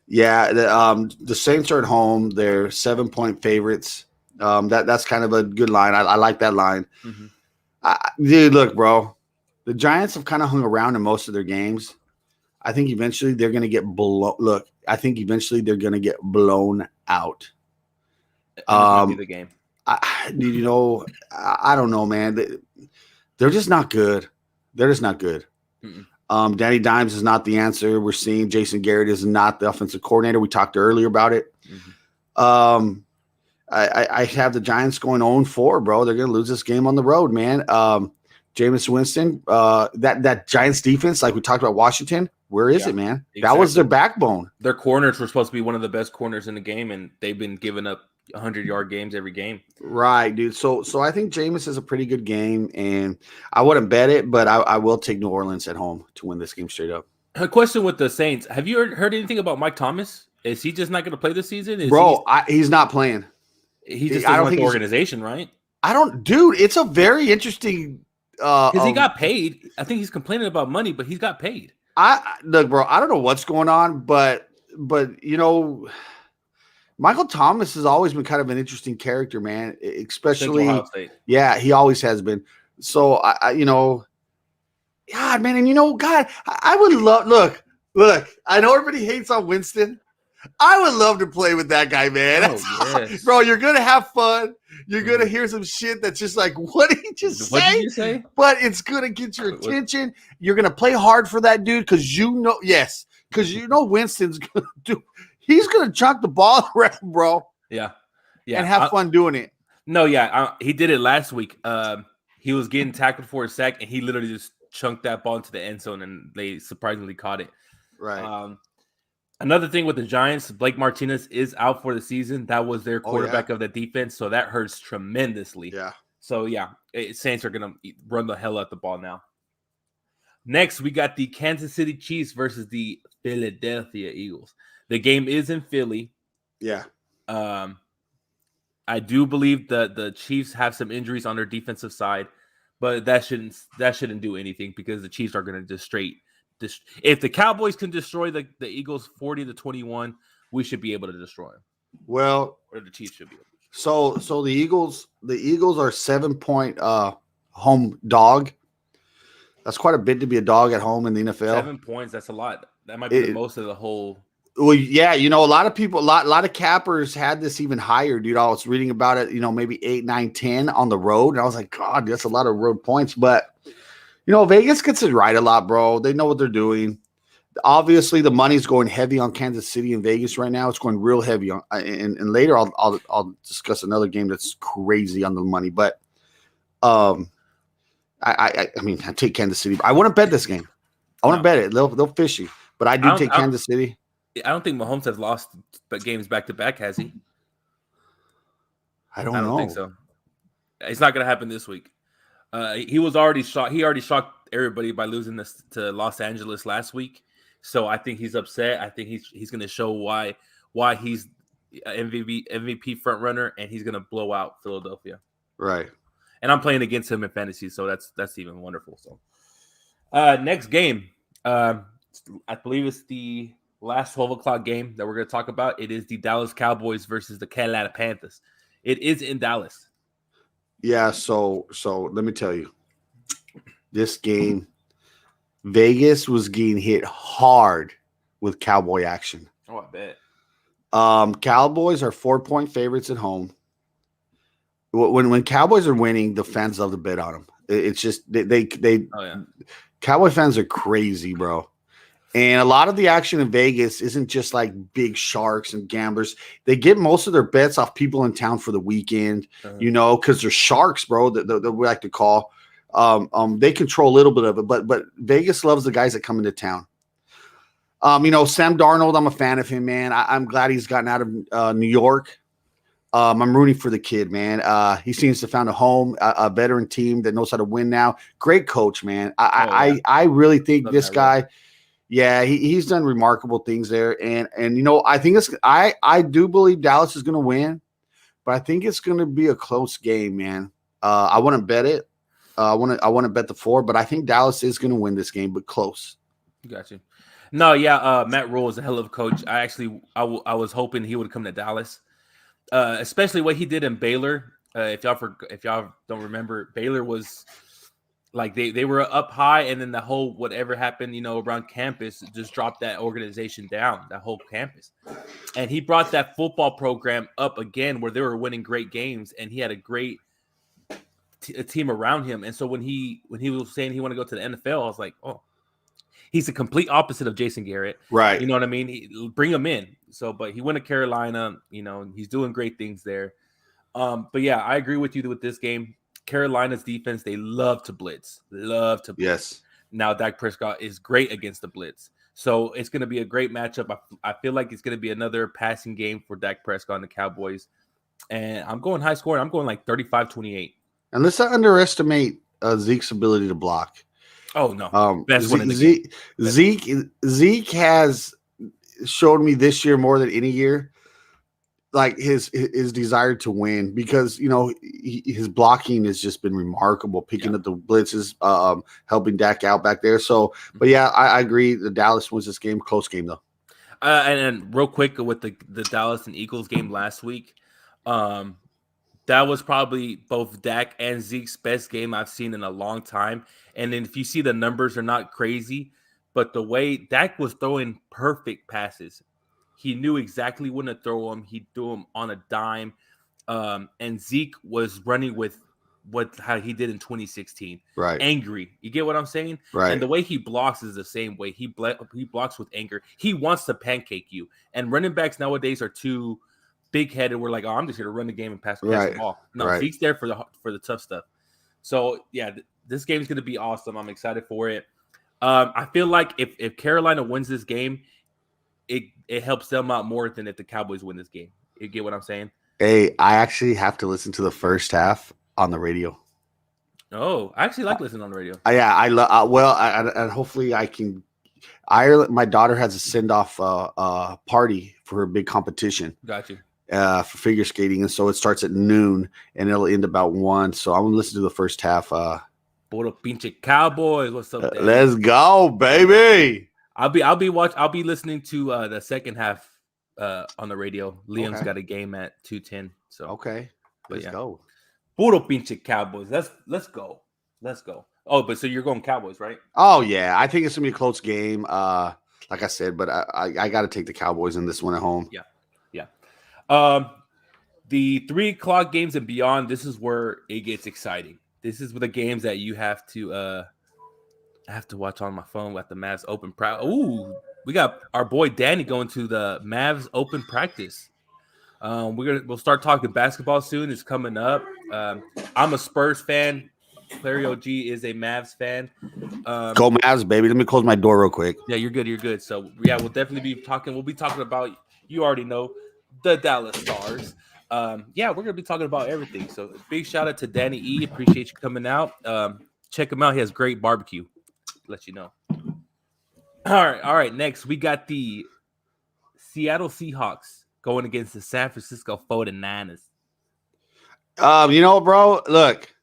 Speaker 1: Yeah, the Saints are at home. They're 7-point favorites. That's kind of a good line. I like that line. Mm-hmm. Dude, look, bro. The Giants have kind of hung around in most of their games. I think eventually they're going to get blown. Look, I think eventually they're going to get blown out.
Speaker 2: The game.
Speaker 1: I don't know, man. They're just not good. They're just not good. Mm-mm. Danny Dimes is not the answer. We're seeing Jason Garrett is not the offensive coordinator. We talked earlier about it. Mm-hmm. I have the Giants going 0-4, bro. They're going to lose this game on the road, man. Jameis Winston, that Giants defense, like we talked about Washington, where is it, man? Exactly. That was their backbone.
Speaker 2: Their corners were supposed to be one of the best corners in the game, and they've been giving up 100-yard games every game.
Speaker 1: Right, dude. So I think Jameis is a pretty good game, and I wouldn't bet it, but I will take New Orleans at home to win this game straight up.
Speaker 2: A question with the Saints. Have you heard anything about Mike Thomas? Is he just not going to play this season?
Speaker 1: He's not playing.
Speaker 2: He just doesn't like the organization, right?
Speaker 1: Dude, it's a very interesting
Speaker 2: because he got paid. I think he's complaining about money, but he's got paid.
Speaker 1: Look, bro, I don't know what's going on, but Michael Thomas has always been kind of an interesting character, man. Especially, yeah, he always has been. So God, man, and God, I would love. Look, I know everybody hates on Winston. I would love to play with that guy, man. Yes. Bro, you're gonna have fun. You're gonna hear some shit that's just like, what did he just say?
Speaker 2: What did you say?
Speaker 1: But it's gonna get your attention. You're gonna play hard for that dude because Winston's gonna do. He's gonna chuck the ball around, bro.
Speaker 2: Yeah,
Speaker 1: and have fun doing it.
Speaker 2: No, he did it last week. He was getting tackled for a sack, and he literally just chunked that ball into the end zone, and they surprisingly caught it.
Speaker 1: Right.
Speaker 2: Another thing with the Giants, Blake Martinez is out for the season. That was their quarterback of the defense, so that hurts tremendously.
Speaker 1: Yeah.
Speaker 2: So, Saints are going to run the hell out the ball now. Next, we got the Kansas City Chiefs versus the Philadelphia Eagles. The game is in Philly.
Speaker 1: Yeah.
Speaker 2: I do believe that the Chiefs have some injuries on their defensive side, but that shouldn't do anything because the Chiefs are going to if the Cowboys can destroy the Eagles 40-21, we should be able to destroy them.
Speaker 1: Well,
Speaker 2: or the Chiefs should be able to.
Speaker 1: So the Eagles are 7-point home dog. That's quite a bit to be a dog at home in the NFL.
Speaker 2: 7 points, that's a lot. That might be the most of the whole.
Speaker 1: Well, yeah, a lot of people, a lot of cappers had this even higher, dude. I was reading about it, maybe 8, 9, 10 on the road, and I was like, God, that's a lot of road points. But Vegas gets it right a lot, bro. They know what they're doing. Obviously, the money's going heavy on Kansas City and Vegas right now. It's going real heavy on, and later I'll discuss another game that's crazy on the money. But I mean, I take Kansas City. I want to bet this game. I want to bet it. They'll fish you, but I do take Kansas City.
Speaker 2: I don't think Mahomes has lost games back to back, has he?
Speaker 1: I don't
Speaker 2: think so. It's not going to happen this week. He was already shocked. He already shocked everybody by losing this to Los Angeles last week. So I think he's upset. I think he's going to show why he's MVP front runner, and he's going to blow out Philadelphia.
Speaker 1: Right.
Speaker 2: And I'm playing against him in fantasy, so that's even wonderful. So next game, I believe it's the last 12 o'clock game that we're going to talk about. It is the Dallas Cowboys versus the Carolina Panthers. It is in Dallas.
Speaker 1: Yeah, so let me tell you, this game, Vegas was getting hit hard with Cowboy action.
Speaker 2: Oh, I bet.
Speaker 1: Cowboys are 4-point favorites at home. When Cowboys are winning, the fans love to bet on them. It's just they
Speaker 2: oh, yeah.
Speaker 1: Cowboy fans are crazy, bro. And a lot of the action in Vegas isn't just like big sharks and gamblers. They get most of their bets off people in town for the weekend, because they're sharks, bro, that we like to call. They control a little bit of it, but Vegas loves the guys that come into town. Sam Darnold, I'm a fan of him, man. I'm glad he's gotten out of New York. I'm rooting for the kid, man. He seems to have found a home, a veteran team that knows how to win now. Great coach, man. I really think this guy – yeah, he's done remarkable things there, and I think I do believe Dallas is going to win, but I think it's going to be a close game, man. I want to bet it. I want to bet the 4, but I think Dallas is going to win this game, but close.
Speaker 2: Got you. No, yeah, Matt Rule is a hell of a coach. I was hoping he would come to Dallas, especially what he did in Baylor. If y'all don't remember, Baylor was. Like they were up high, and then the whole whatever happened, around campus just dropped that organization down, that whole campus. And he brought that football program up again, where they were winning great games, and he had a great team around him. And so when he was saying he wanted to go to the NFL, I was like, oh, he's the complete opposite of Jason Garrett,
Speaker 1: right?
Speaker 2: You know what I mean? Bring him in. So, but he went to Carolina. He's doing great things there. But yeah, I agree with you with this game. Carolina's defense, they love to blitz.
Speaker 1: Yes.
Speaker 2: Now, Dak Prescott is great against the blitz. So it's going to be a great matchup. I feel like it's going to be another passing game for Dak Prescott and the Cowboys. And I'm going high scoring. I'm going like 35-28.
Speaker 1: And let's not underestimate Zeke's ability to block.
Speaker 2: Oh, no. Best one in the
Speaker 1: game. Zeke has showed me this year more than any year like his desire to win, because his blocking has just been remarkable, picking up the blitzes, helping Dak out back there. So, but yeah, I agree. The Dallas wins this game, close game though.
Speaker 2: And real quick with the Dallas and Eagles game last week, that was probably both Dak and Zeke's best game I've seen in a long time. And then if you see the numbers are not crazy, but the way Dak was throwing perfect passes. He knew exactly when to throw them. He threw them on a dime. And Zeke was running with how he did in 2016.
Speaker 1: Right.
Speaker 2: Angry. You get what I'm saying?
Speaker 1: Right.
Speaker 2: And the way he blocks is the same way. He blocks with anger. He wants to pancake you. And running backs nowadays are too big-headed. We're like, oh, I'm just going to run the game and pass the ball. No, Zeke's there for the tough stuff. So, yeah, this game's going to be awesome. I'm excited for it. I feel like if Carolina wins this game, it helps them out more than if the Cowboys win this game. You get what I'm saying?
Speaker 1: Hey, I actually have to listen to the first half on the radio.
Speaker 2: Oh, I actually like listening on the radio.
Speaker 1: Yeah, I love. Well, and hopefully I can. Ireland. My daughter has a send off party for her big competition.
Speaker 2: Got you.
Speaker 1: For figure skating, and so it starts at noon and it'll end about 1. So I'm gonna listen to the first half.
Speaker 2: Puro pinche Cowboys. What's up, Danny?
Speaker 1: Let's go, baby.
Speaker 2: I'll be listening to the second half on the radio. Liam's got a game at 2:10. So
Speaker 1: okay, let's go.
Speaker 2: Puro pinche Cowboys. Let's go. Let's go. Oh, but so you're going Cowboys, right?
Speaker 1: Oh yeah, I think it's gonna be a close game. Like I said, but I got to take the Cowboys in this one at home.
Speaker 2: Yeah. The 3:00 games and beyond. This is where it gets exciting. This is the games that you have to watch on my phone with the Mavs open practice. Ooh, we got our boy Danny going to the Mavs open practice. We'll start talking basketball soon. It's coming up. I'm a Spurs fan. Clary OG is a Mavs fan.
Speaker 1: Go Mavs, baby. Let me close my door real quick.
Speaker 2: Yeah, you're good. You're good. So yeah, we'll definitely be talking. We'll be talking about, you already know, the Dallas Stars. Yeah, we're gonna be talking about everything. So big shout out to Danny E. Appreciate you coming out. Check him out. He has great barbecue. Let you know. All right. Next, we got the Seattle Seahawks going against the San Francisco 49ers.
Speaker 1: You know, bro, look,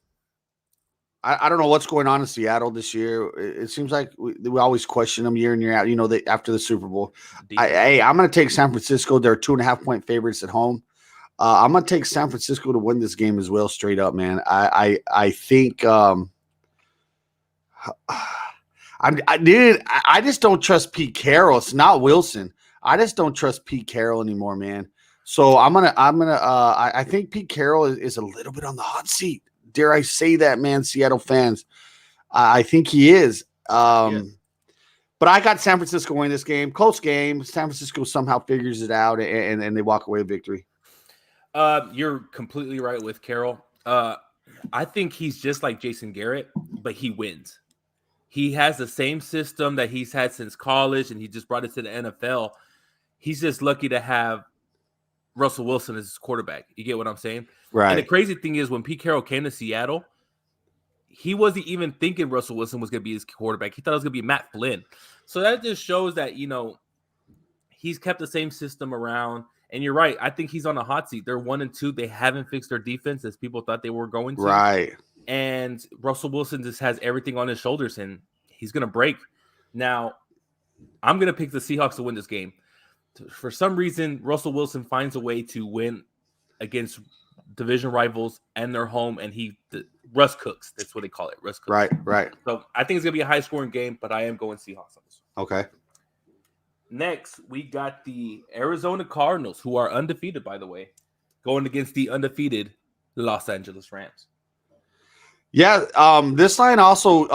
Speaker 1: I don't know what's going on in Seattle this year. It seems like we always question them year in, year out. You know, after the Super Bowl. I'm going to take San Francisco. They're 2.5-point favorites at home. I'm going to take San Francisco to win this game as well, straight up, man. I think I just don't trust Pete Carroll. It's not Wilson. I just don't trust Pete Carroll anymore, man. So I think Pete Carroll is a little bit on the hot seat. Dare I say that, man, Seattle fans? I think he is. But I got San Francisco winning this game. Close game. San Francisco somehow figures it out, and they walk away with victory.
Speaker 2: You're completely right with Carroll. I think he's just like Jason Garrett, but he wins. He has the same system that he's had since college, and he just brought it to the NFL. He's just lucky to have Russell Wilson as his quarterback. You get what I'm saying?
Speaker 1: Right.
Speaker 2: And the crazy thing is when Pete Carroll came to Seattle, he wasn't even thinking Russell Wilson was going to be his quarterback. He thought it was going to be Matt Flynn. So that just shows that, you know, he's kept the same system around. And you're right. I think he's on a hot seat. They're 1-2. They haven't fixed their defense as people thought they were going to.
Speaker 1: Right.
Speaker 2: And Russell Wilson just has everything on his shoulders, and he's going to break. Now, I'm going to pick the Seahawks to win this game. For some reason, Russell Wilson finds a way to win against division rivals and their home, and Russ cooks. That's what they call it, Russ cooks.
Speaker 1: Right.
Speaker 2: So I think it's going to be a high-scoring game, but I am going Seahawks on this.
Speaker 1: Okay.
Speaker 2: Next, we got the Arizona Cardinals, who are undefeated, by the way, going against the undefeated Los Angeles Rams.
Speaker 1: Yeah, this line also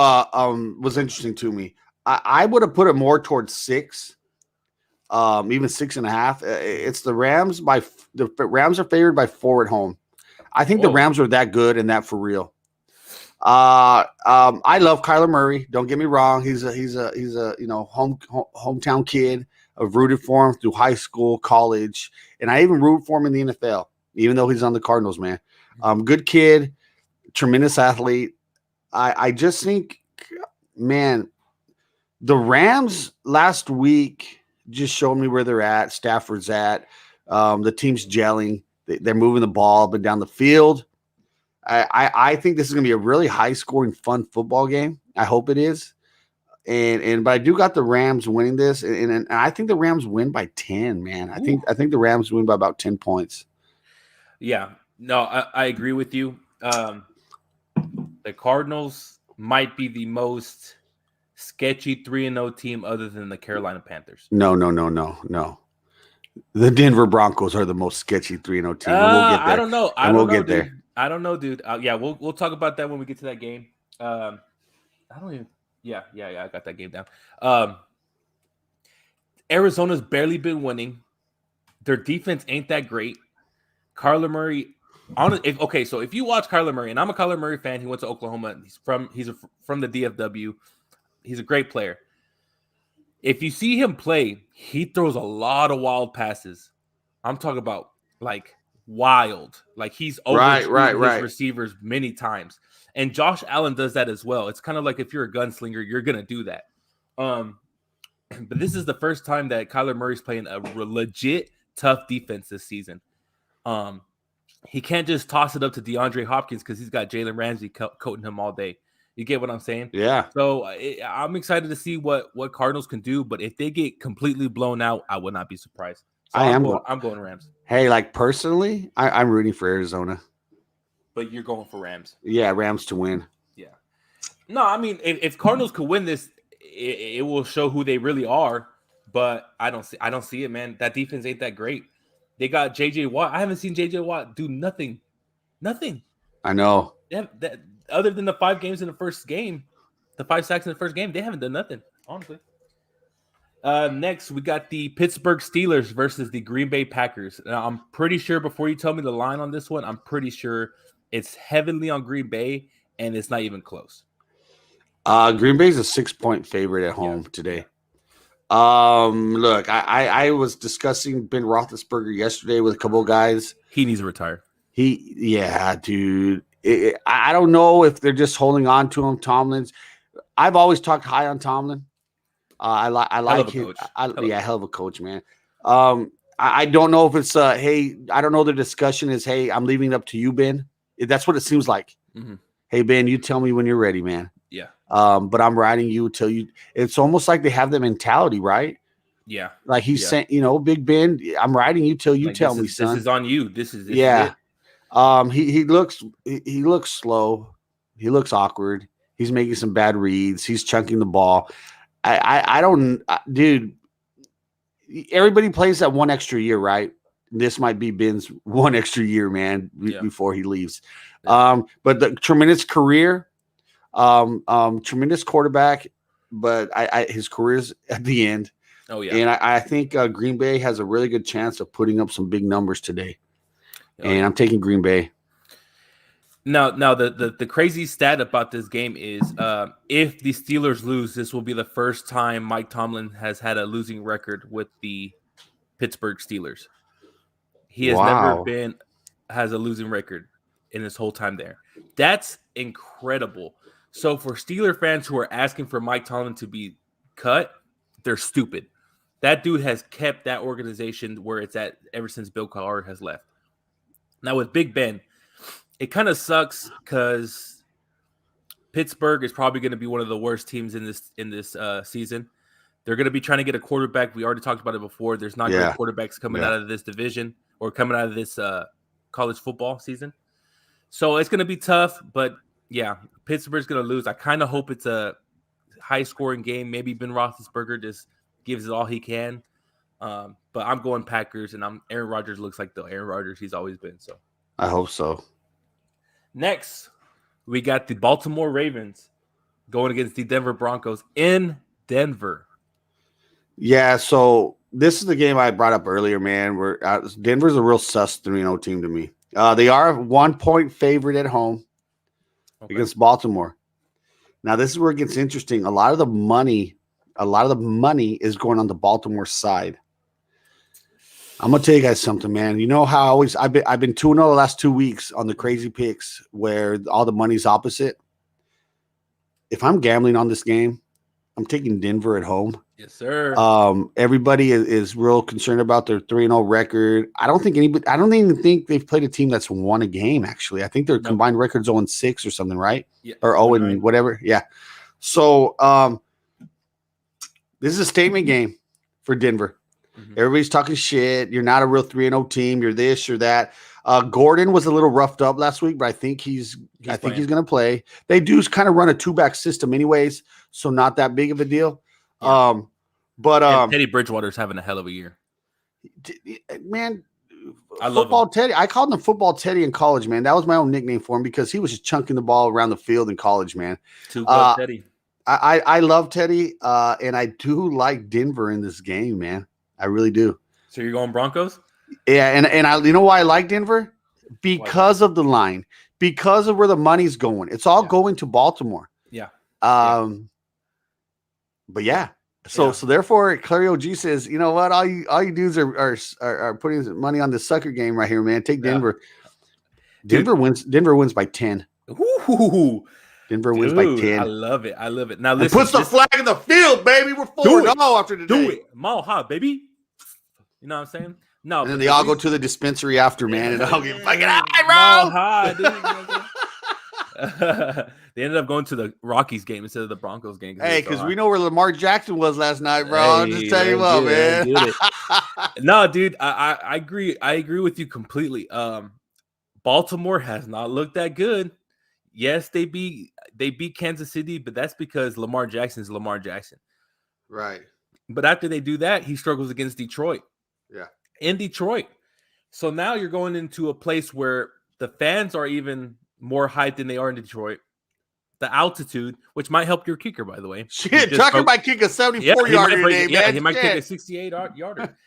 Speaker 1: was interesting to me. I would have put it more towards 6. Even 6.5. It's the Rams the Rams are favored by 4 at home. I think the Rams are that good and that for real. I love Kyler Murray. Don't get me wrong. He's a hometown kid. I've rooted for him through high school, college, and I even root for him in the NFL, even though he's on the Cardinals, man. Good kid, tremendous athlete. I just think, man, the Rams last week just showed me where they're at. Stafford's at. The team's gelling. They're moving the ball up and down the field. I think this is going to be a really high-scoring, fun football game. I hope it is. But I do got the Rams winning this, and I think the Rams win by 10, man. I think the Rams win by about 10 points.
Speaker 2: Yeah. No, I agree with you. The Cardinals might be the most sketchy 3-0 team other than the Carolina Panthers.
Speaker 1: No. The Denver Broncos are the most sketchy 3-0 team. We'll get there.
Speaker 2: I don't know.
Speaker 1: We'll get there.
Speaker 2: I don't know, dude. Yeah, we'll talk about that when we get to that game. I don't even. Yeah. I got that game down. Arizona's barely been winning. Their defense ain't that great. Kyler Murray. So if you watch Kyler Murray, and I'm a Kyler Murray fan, he went to Oklahoma. He's from the DFW. He's a great player. If you see him play, he throws a lot of wild passes. I'm talking about like wild. Like he's overshooting his receivers many times. And Josh Allen does that as well. It's kind of like if you're a gunslinger, you're going to do that. But this is the first time that Kyler Murray's playing a legit tough defense this season. He can't just toss it up to DeAndre Hopkins because he's got Jalen Ramsey coating him all day. You get what I'm saying?
Speaker 1: Yeah.
Speaker 2: So I'm excited to see what Cardinals can do. But if they get completely blown out, I would not be surprised. So I'm going Rams.
Speaker 1: Hey, like personally, I'm rooting for Arizona.
Speaker 2: But you're going for Rams.
Speaker 1: Yeah, Rams to win.
Speaker 2: Yeah. No, I mean, if Cardinals could win this, it will show who they really are. But I don't see it, man. That defense ain't that great. They got J.J. Watt. I haven't seen J.J. Watt do nothing. Nothing.
Speaker 1: I know.
Speaker 2: Other than the 5 games in the first game, the 5 sacks in the first game, they haven't done nothing, honestly. Next, we got the Pittsburgh Steelers versus the Green Bay Packers. Now, I'm pretty sure, before you tell me the line on this one, I'm pretty sure it's heavily on Green Bay, and it's not even close.
Speaker 1: Green Bay's a 6-point favorite at home today. Look, I was discussing Ben Roethlisberger yesterday with a couple of guys.
Speaker 2: He needs to retire.
Speaker 1: Dude. I don't know if they're just holding on to him. Tomlin's. I've always talked high on Tomlin. I like him. Hell of a coach, man. I don't know if it's hey, I don't know. The discussion is, hey, I'm leaving it up to you, Ben. That's what it seems like. Mm-hmm. Hey, Ben, you tell me when you're ready, man.
Speaker 2: Yeah.
Speaker 1: But I'm riding you till you. It's almost like they have the mentality, right?
Speaker 2: Yeah.
Speaker 1: Like he's saying, Big Ben, I'm riding you till you tell me, son.
Speaker 2: This is on you. This is
Speaker 1: it. He looks slow. He looks awkward. He's making some bad reads. He's chunking the ball. I don't, dude. Everybody plays that one extra year, right? This might be Ben's one extra year, man, before he leaves. Yeah. But the tremendous career, tremendous quarterback, but his career's at the end.
Speaker 2: Oh yeah,
Speaker 1: and I think Green Bay has a really good chance of putting up some big numbers today. And I'm taking Green Bay.
Speaker 2: Now the crazy stat about this game is if the Steelers lose, this will be the first time Mike Tomlin has had a losing record with the Pittsburgh Steelers. He has never has a losing record in his whole time there. That's incredible. So for Steeler fans who are asking for Mike Tomlin to be cut, they're stupid. That dude has kept that organization where it's at ever since Bill Cowher has left. Now with Big Ben, it kind of sucks because Pittsburgh is probably going to be one of the worst teams in this season. They're going to be trying to get a quarterback. We already talked about it before. There's not great quarterbacks coming out of this division or coming out of this college football season. So it's going to be tough, but yeah, Pittsburgh's going to lose. I kind of hope it's a high-scoring game. Maybe Ben Roethlisberger just gives it all he can. But I'm going Packers, and Aaron Rodgers looks like the Aaron Rodgers he's always been. So
Speaker 1: I hope so.
Speaker 2: Next, we got the Baltimore Ravens going against the Denver Broncos in Denver.
Speaker 1: Yeah, so this is the game I brought up earlier, man. Where Denver's a real sus 3-0 team to me. They are a 1-point favorite at home against Baltimore. Now, this is where it gets interesting. A lot of the money is going on the Baltimore side. I'm gonna tell you guys something, man. You know how I've been 2-0 the last 2 weeks on the crazy picks where all the money's opposite. If I'm gambling on this game, I'm taking Denver at home.
Speaker 2: Yes, sir.
Speaker 1: Everybody is real concerned about their 3-0 record. I don't even think they've played a team that's won a game. Actually, I think their combined record's 0-6 or something, right?
Speaker 2: Yeah,
Speaker 1: or 0 whatever. Yeah. So this is a statement game for Denver. Mm-hmm. Everybody's talking shit. You're not a real 3-0 team. You're this, you're that. Gordon was a little roughed up last week, but I think he's going to play. They do kind of run a 2-back system anyways, so not that big of a deal. Yeah. But
Speaker 2: Teddy Bridgewater's having a hell of a year.
Speaker 1: Man,
Speaker 2: I love
Speaker 1: football Teddy. I called him Football Teddy in college, man. That was my own nickname for him because he was just chunking the ball around the field in college, man.
Speaker 2: Too good, Teddy.
Speaker 1: I love Teddy, and I do like Denver in this game, man. I really do.
Speaker 2: So you're going Broncos?
Speaker 1: Yeah, and I, you know why I like Denver? Because of the line, because of where the money's going. It's all going to Baltimore.
Speaker 2: Yeah.
Speaker 1: But yeah, So therefore, Clary OG says, you know what? All you dudes are putting money on this sucker game right here, man. Take Denver. Denver wins. Denver wins by 10.
Speaker 2: Ooh,
Speaker 1: Denver wins by 10.
Speaker 2: I love it. I love it. Now listen,
Speaker 1: puts the flag in the field, baby. We're 4-0 after today.
Speaker 2: Do it, Maha, baby. You know what I'm saying? No,
Speaker 1: and then they all go to the dispensary after, man, and I'll get fucking
Speaker 2: high, bro. They ended up going to the Rockies game instead of the Broncos game.
Speaker 1: Hey, because we know where Lamar Jackson was last night, bro. I'm just telling you what, man.
Speaker 2: No, dude, I agree. I agree with you completely. Baltimore has not looked that good. Yes, they beat Kansas City, but that's because Lamar Jackson is Lamar Jackson.
Speaker 1: Right.
Speaker 2: But after they do that, he struggles against Detroit.
Speaker 1: Yeah.
Speaker 2: In Detroit. So now you're going into a place where the fans are even more hyped than they are in Detroit. The altitude, which might help your kicker, by the way.
Speaker 1: Shit, Tucker might kick a 74-yarder today, man.
Speaker 2: Yeah, he might kick a 68-yarder.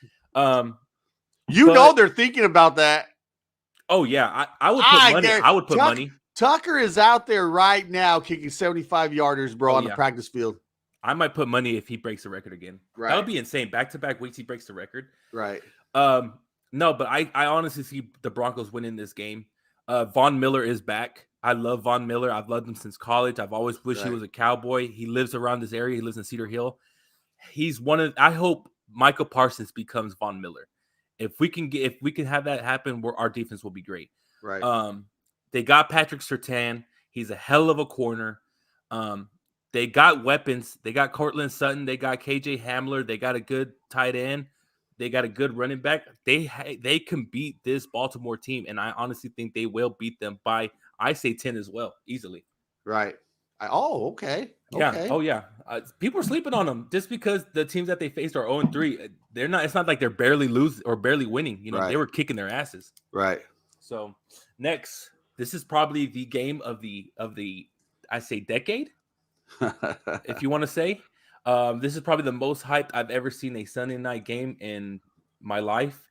Speaker 1: They're thinking about that.
Speaker 2: Oh, yeah. I would put money. I would put money.
Speaker 1: Tucker is out there right now kicking 75-yarders, bro, on the practice field.
Speaker 2: I might put money if he breaks the record again. Right. That would be insane. Back-to-back weeks, he breaks the record.
Speaker 1: Right.
Speaker 2: No, but I honestly see the Broncos winning this game. Von Miller is back. I love Von Miller. I've loved him since college. I've always wished he was a Cowboy. He lives around this area. He lives in Cedar Hill. I hope Michael Parsons becomes Von Miller. If we can have that happen, our defense will be great.
Speaker 1: Right.
Speaker 2: They got Patrick Surtain. He's a hell of a corner. They got weapons. They got Cortland Sutton. They got KJ Hamler. They got a good tight end. They got a good running back. They can beat this Baltimore team, and I honestly think they will beat them by, I say, 10 as well, easily.
Speaker 1: Right. Okay.
Speaker 2: Yeah.
Speaker 1: Okay.
Speaker 2: Oh, yeah. People are sleeping on them just because the teams that they faced are 0-3. They're not. It's not like they're barely losing or barely winning. You know, They were kicking their asses.
Speaker 1: Right.
Speaker 2: So next, this is probably the game of the I say decade, if you want to say. This is probably the most hyped I've ever seen a Sunday night game in my life.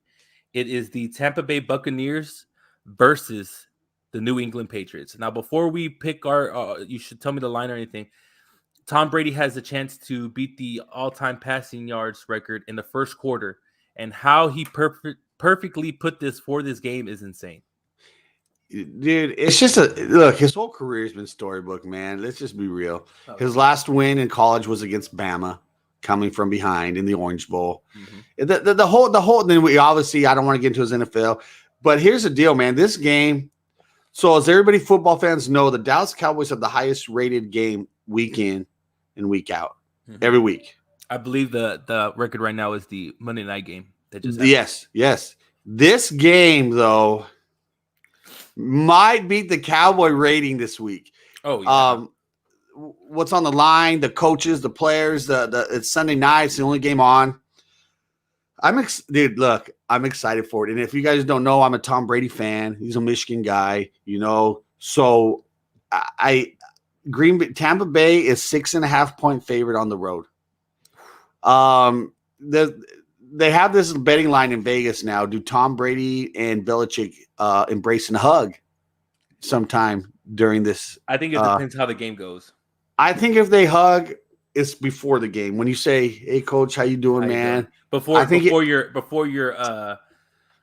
Speaker 2: It is the Tampa Bay Buccaneers versus the New England Patriots. Now, before we pick you should tell me the line or anything. Tom Brady has a chance to beat the all-time passing yards record in the first quarter, and how he perfectly put this for this game is insane.
Speaker 1: Dude, it's just look, his whole career has been storybook, man. Let's just be real. His last win in college was against Bama, coming from behind in the Orange Bowl. Mm-hmm. The whole then we obviously, I don't want to get into his NFL, but here's the deal, man. This game, so as everybody football fans know, the Dallas Cowboys have the highest rated game week in and week out, every week.
Speaker 2: I believe the record right now is the Monday night game that just happened.
Speaker 1: Yes. This game, though, might beat the Cowboy rating this week.
Speaker 2: Oh, yeah.
Speaker 1: What's on the line? The coaches, the players. It's Sunday night. It's the only game on. Dude, look, I'm excited for it. And if you guys don't know, I'm a Tom Brady fan. He's a Michigan guy, you know. So Tampa Bay is 6.5-point favorite on the road. They have this betting line in Vegas now. Do Tom Brady and Belichick embrace and hug sometime during this?
Speaker 2: I think it depends how the game goes.
Speaker 1: I think if they hug, it's before the game. When you say, "Hey, coach, how you doing, man?"
Speaker 2: Before your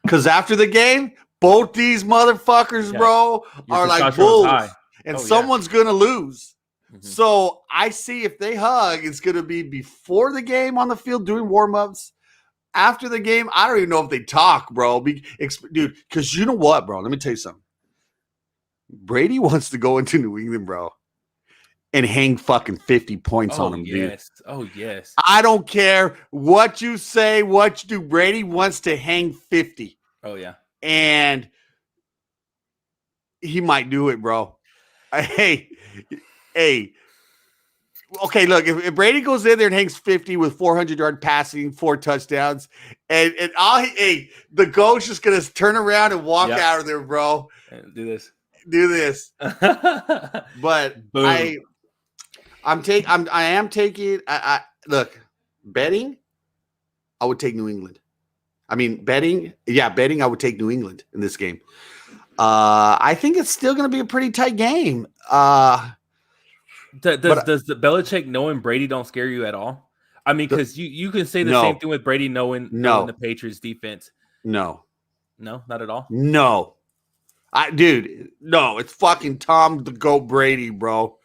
Speaker 1: because after the game, both these motherfuckers, bro, are like bulls, and someone's gonna lose. Mm-hmm. So I see if they hug, it's gonna be before the game on the field doing warm-ups. After the game, I don't even know if they talk, bro. Dude, because you know what, bro? Let me tell you something. Brady wants to go into New England, bro, and hang fucking 50 points on him, dude.
Speaker 2: Oh, yes.
Speaker 1: I don't care what you say, what you do. Brady wants to hang 50.
Speaker 2: Oh, yeah.
Speaker 1: And he might do it, bro. Hey. Okay, look, if Brady goes in there and hangs 50 with 400-yard passing, 4 touchdowns, and the GOAT's just going to turn around and walk out of there, bro.
Speaker 2: Do this.
Speaker 1: But
Speaker 2: boom.
Speaker 1: I am taking look, betting, I would take New England. I mean, betting, I would take New England in this game. I think it's still going to be a pretty tight game.
Speaker 2: Does the Belichick knowing Brady don't scare you at all? I mean, because you can say the
Speaker 1: No.
Speaker 2: same thing with Brady knowing
Speaker 1: No.
Speaker 2: the Patriots defense.
Speaker 1: No.
Speaker 2: No, not at all.
Speaker 1: No. Dude, no, it's fucking Tom the Goat Brady, bro.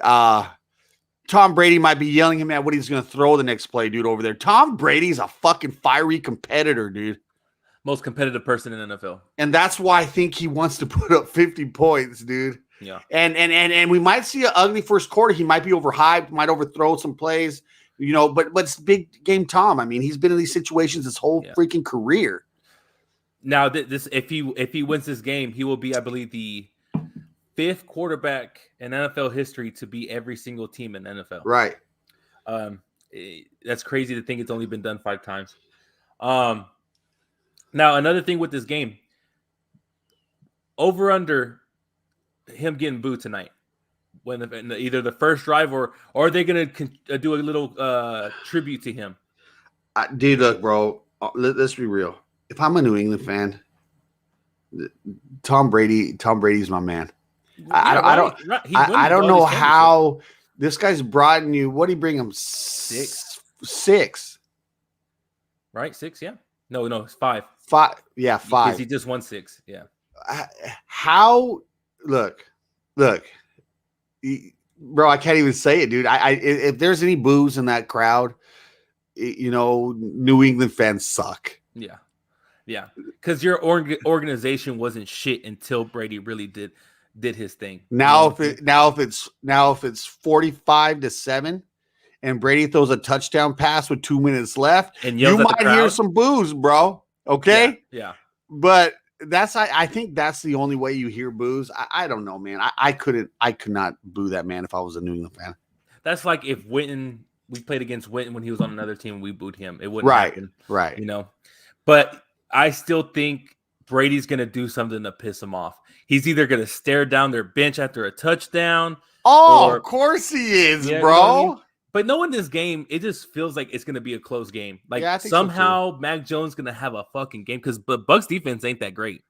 Speaker 1: Tom Brady might be yelling him at what he's going to throw the next play, dude, over there. Tom Brady's a fucking fiery competitor, dude.
Speaker 2: Most competitive person in the NFL.
Speaker 1: And that's why I think he wants to put up 50 points, dude.
Speaker 2: Yeah.
Speaker 1: And we might see an ugly first quarter. He might be overhyped, might overthrow some plays, but it's big game Tom. I mean, he's been in these situations his whole freaking career.
Speaker 2: Now, this if he wins this game, he will be, I believe, the 5th quarterback in NFL history to beat every single team in NFL.
Speaker 1: Right.
Speaker 2: That's crazy to think it's only been done 5 times. Now, another thing with this game, over under him getting booed tonight, when either the first drive or are they going to do a little tribute to him?
Speaker 1: Dude, look, bro, let's be real. If I'm a New England fan, Tom Brady's my man. I don't know how this guy's brought you. What do you bring him? 6.
Speaker 2: Right, 6. Yeah. No, it's 5.
Speaker 1: 5. Yeah, 5.
Speaker 2: Because he just won 6. Yeah.
Speaker 1: How? Look, bro. I can't even say it, dude. If there's any boos in that crowd, New England fans suck.
Speaker 2: Yeah. Because your organization wasn't shit until Brady really did his thing.
Speaker 1: Now, if it's 45-7, and Brady throws a touchdown pass with 2 minutes left, and you might hear some boos, bro. Okay.
Speaker 2: Yeah.
Speaker 1: But I think that's the only way you hear boos. I don't know, man. I could not boo that man if I was a New England fan.
Speaker 2: That's like if we played against Winton when he was on another team and we booed him. It wouldn't happen.
Speaker 1: Right.
Speaker 2: But I still think Brady's going to do something to piss him off. He's either going to stare down their bench after a touchdown.
Speaker 1: Of course he is, bro.
Speaker 2: You know what I mean? But knowing this game, it just feels like it's going to be a close game. Like somehow Mac Jones going to have a fucking game because Bucs defense ain't that great.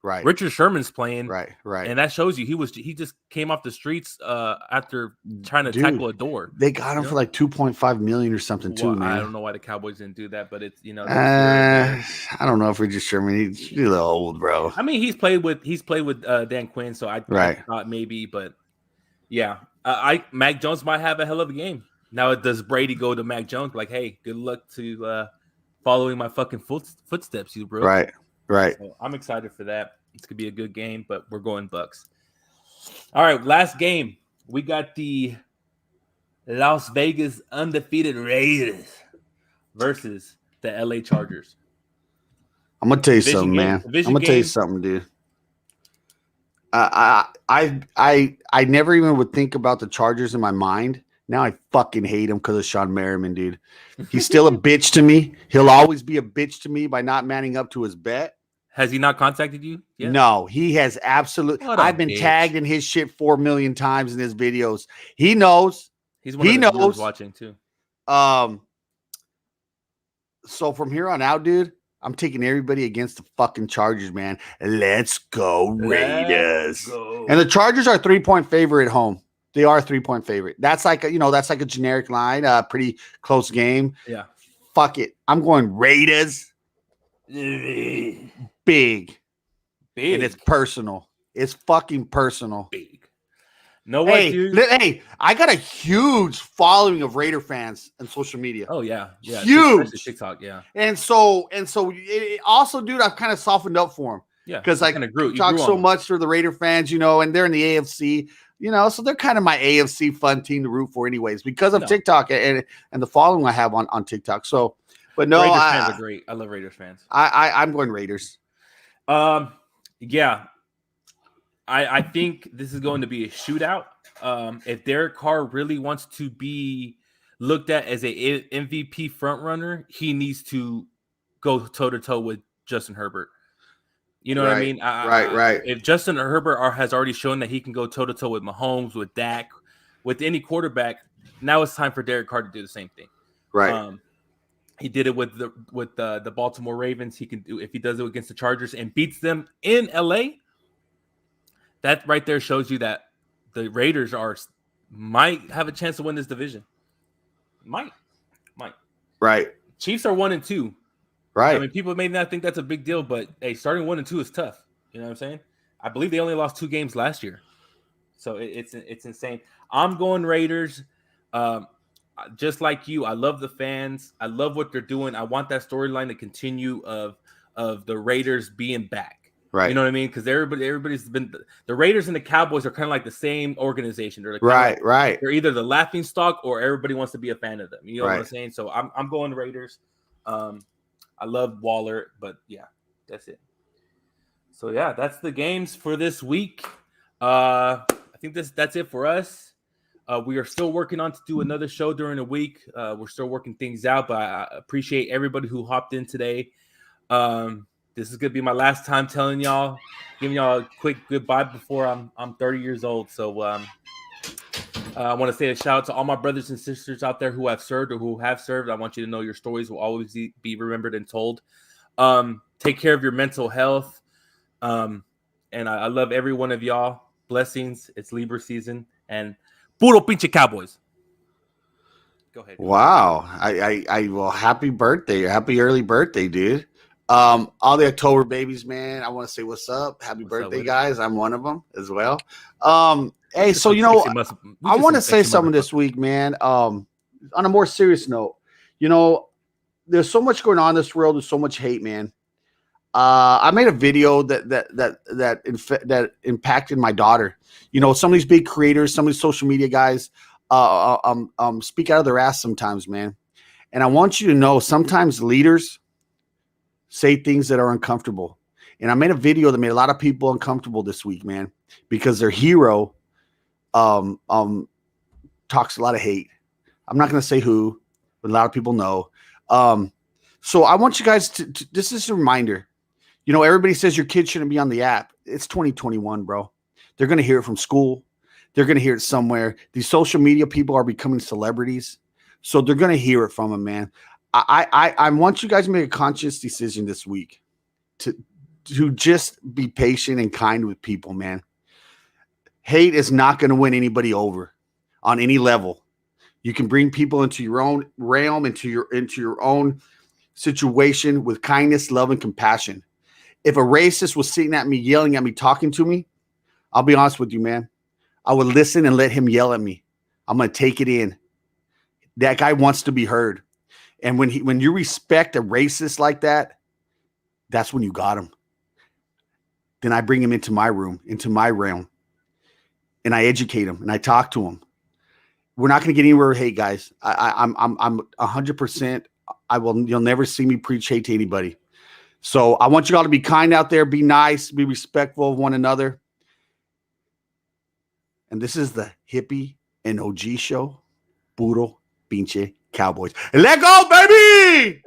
Speaker 1: Right.
Speaker 2: Richard Sherman's playing.
Speaker 1: Right.
Speaker 2: And that shows you he just came off the streets after trying to tackle a door.
Speaker 1: They got him for like $2.5 million or something too, man.
Speaker 2: I don't know why the Cowboys didn't do that, but it's
Speaker 1: I don't know if Richard Sherman. He's a little old, bro.
Speaker 2: I mean, he's played with Dan Quinn, so I thought maybe, but yeah, Mac Jones might have a hell of a game. Now, does Brady go to Mac Jones like, hey, good luck to following my fucking footsteps, you bro?
Speaker 1: Right.
Speaker 2: So I'm excited for that. It's gonna be a good game, but we're going Bucs. All right, last game. We got the Las Vegas undefeated Raiders versus the LA Chargers.
Speaker 1: I'm gonna tell you something, man. I'm gonna tell you something, dude. I never even would think about the Chargers in my mind. Now I fucking hate him because of Sean Merriman, dude. He's still a bitch to me. He'll always be a bitch to me by not manning up to his bet.
Speaker 2: Has he not contacted you yet?
Speaker 1: No, he has absolutely. I've been tagged in his shit 4 million times in his videos. He knows.
Speaker 2: He's one of the viewers watching too.
Speaker 1: So from here on out, dude, I'm taking everybody against the fucking Chargers, man. Let's go Raiders. And the Chargers are 3-point favorite at home. They are a 3-point favorite. That's like a generic line, pretty close game.
Speaker 2: Yeah.
Speaker 1: Fuck it. I'm going Raiders. Big. And it's personal. It's fucking personal.
Speaker 2: Big. No way, dude.
Speaker 1: Hey, I got a huge following of Raider fans on social media.
Speaker 2: Oh yeah.
Speaker 1: Huge.
Speaker 2: TikTok, yeah.
Speaker 1: And so also, dude, I've kind of softened up for them.
Speaker 2: Yeah.
Speaker 1: Because like you talk so much for the Raider fans, and they're in the AFC, so they're kind of my AFC fun team to root for anyways because of TikTok and the following I have on TikTok. So, but no,
Speaker 2: Raiders fans are great. I love Raiders fans.
Speaker 1: I'm going Raiders.
Speaker 2: Yeah. I think this is going to be a shootout. If Derek Carr really wants to be looked at as a MVP frontrunner, he needs to go toe-to-toe with Justin Herbert. You know what I mean?
Speaker 1: Right.
Speaker 2: If Justin Herbert has already shown that he can go toe-to-toe with Mahomes, with Dak, with any quarterback, now it's time for Derek Carr to do the same thing.
Speaker 1: Right.
Speaker 2: He did it with the Baltimore Ravens. He can do if he does it against the Chargers and beats them in LA. That right there shows you that the Raiders might have a chance to win this division. Might.
Speaker 1: Right.
Speaker 2: Chiefs are 1-2.
Speaker 1: Right.
Speaker 2: I mean, people may not think that's a big deal, but hey, starting 1-2 is tough. You know what I'm saying? I believe they only lost 2 games last year, so it's insane. I'm going Raiders. Just like you, I love the fans. I love what they're doing. I want that storyline to continue of the Raiders being back.
Speaker 1: Right.
Speaker 2: You know what I mean? Because everybody's been the Raiders and the Cowboys are kind of like the same organization. They're
Speaker 1: right.
Speaker 2: Like,
Speaker 1: right.
Speaker 2: They're either the laughing stock or everybody wants to be a fan of them. You know
Speaker 1: right.
Speaker 2: what I'm saying? So I'm going Raiders. I love Waller, but yeah, that's it. So yeah, that's the games for this week. I think that's it for us. We are still working on to do another show during the week. We're still working things out, but I appreciate everybody who hopped in today. This is gonna be my last time telling y'all, giving y'all a quick goodbye before I'm 30 years old. So I want to say a shout out to all my brothers and sisters out there who have served or who have served. I want you to know your stories will always be remembered and told. Take care of your mental health. And I love every one of y'all. Blessings. It's Libra season. And puro pinche Cowboys. Go ahead.
Speaker 1: Wow. Well, happy birthday. Happy early birthday, dude. All the October babies, man. I want to say what's up. Happy birthday, guys. I'm one of them as well. Hey, so I want to say something this week, man. On a more serious note, there's so much going on in this world. There's so much hate, man. I made a video that impacted my daughter. Some of these big creators, some of these social media guys, speak out of their ass sometimes, man. And I want you to know, sometimes leaders say things that are uncomfortable. And I made a video that made a lot of people uncomfortable this week, man, because their hero talks a lot of hate. I'm not going to say who, but a lot of people know. So I want you guys to this is a reminder. Everybody says your kid shouldn't be on the app. It's 2021, bro. They're going to hear it from school. They're going to hear it somewhere. These social media people are becoming celebrities. So they're going to hear it from them, man. I want you guys to make a conscious decision this week to just be patient and kind with people, man. Hate is not going to win anybody over on any level. You can bring people into your own realm, into your own situation with kindness, love, and compassion. If a racist was sitting at me, yelling at me, talking to me, I'll be honest with you, man. I would listen and let him yell at me. I'm going to take it in. That guy wants to be heard. And when you respect a racist like that, that's when you got him. Then I bring him into my room, into my realm, and I educate him and I talk to him. We're not going to get anywhere with hate, guys. I'm 100%. You'll never see me preach hate to anybody. So I want you all to be kind out there, be nice, be respectful of one another. And this is the Hippie and OG show. Puro pinche Cowboys. Let go, baby!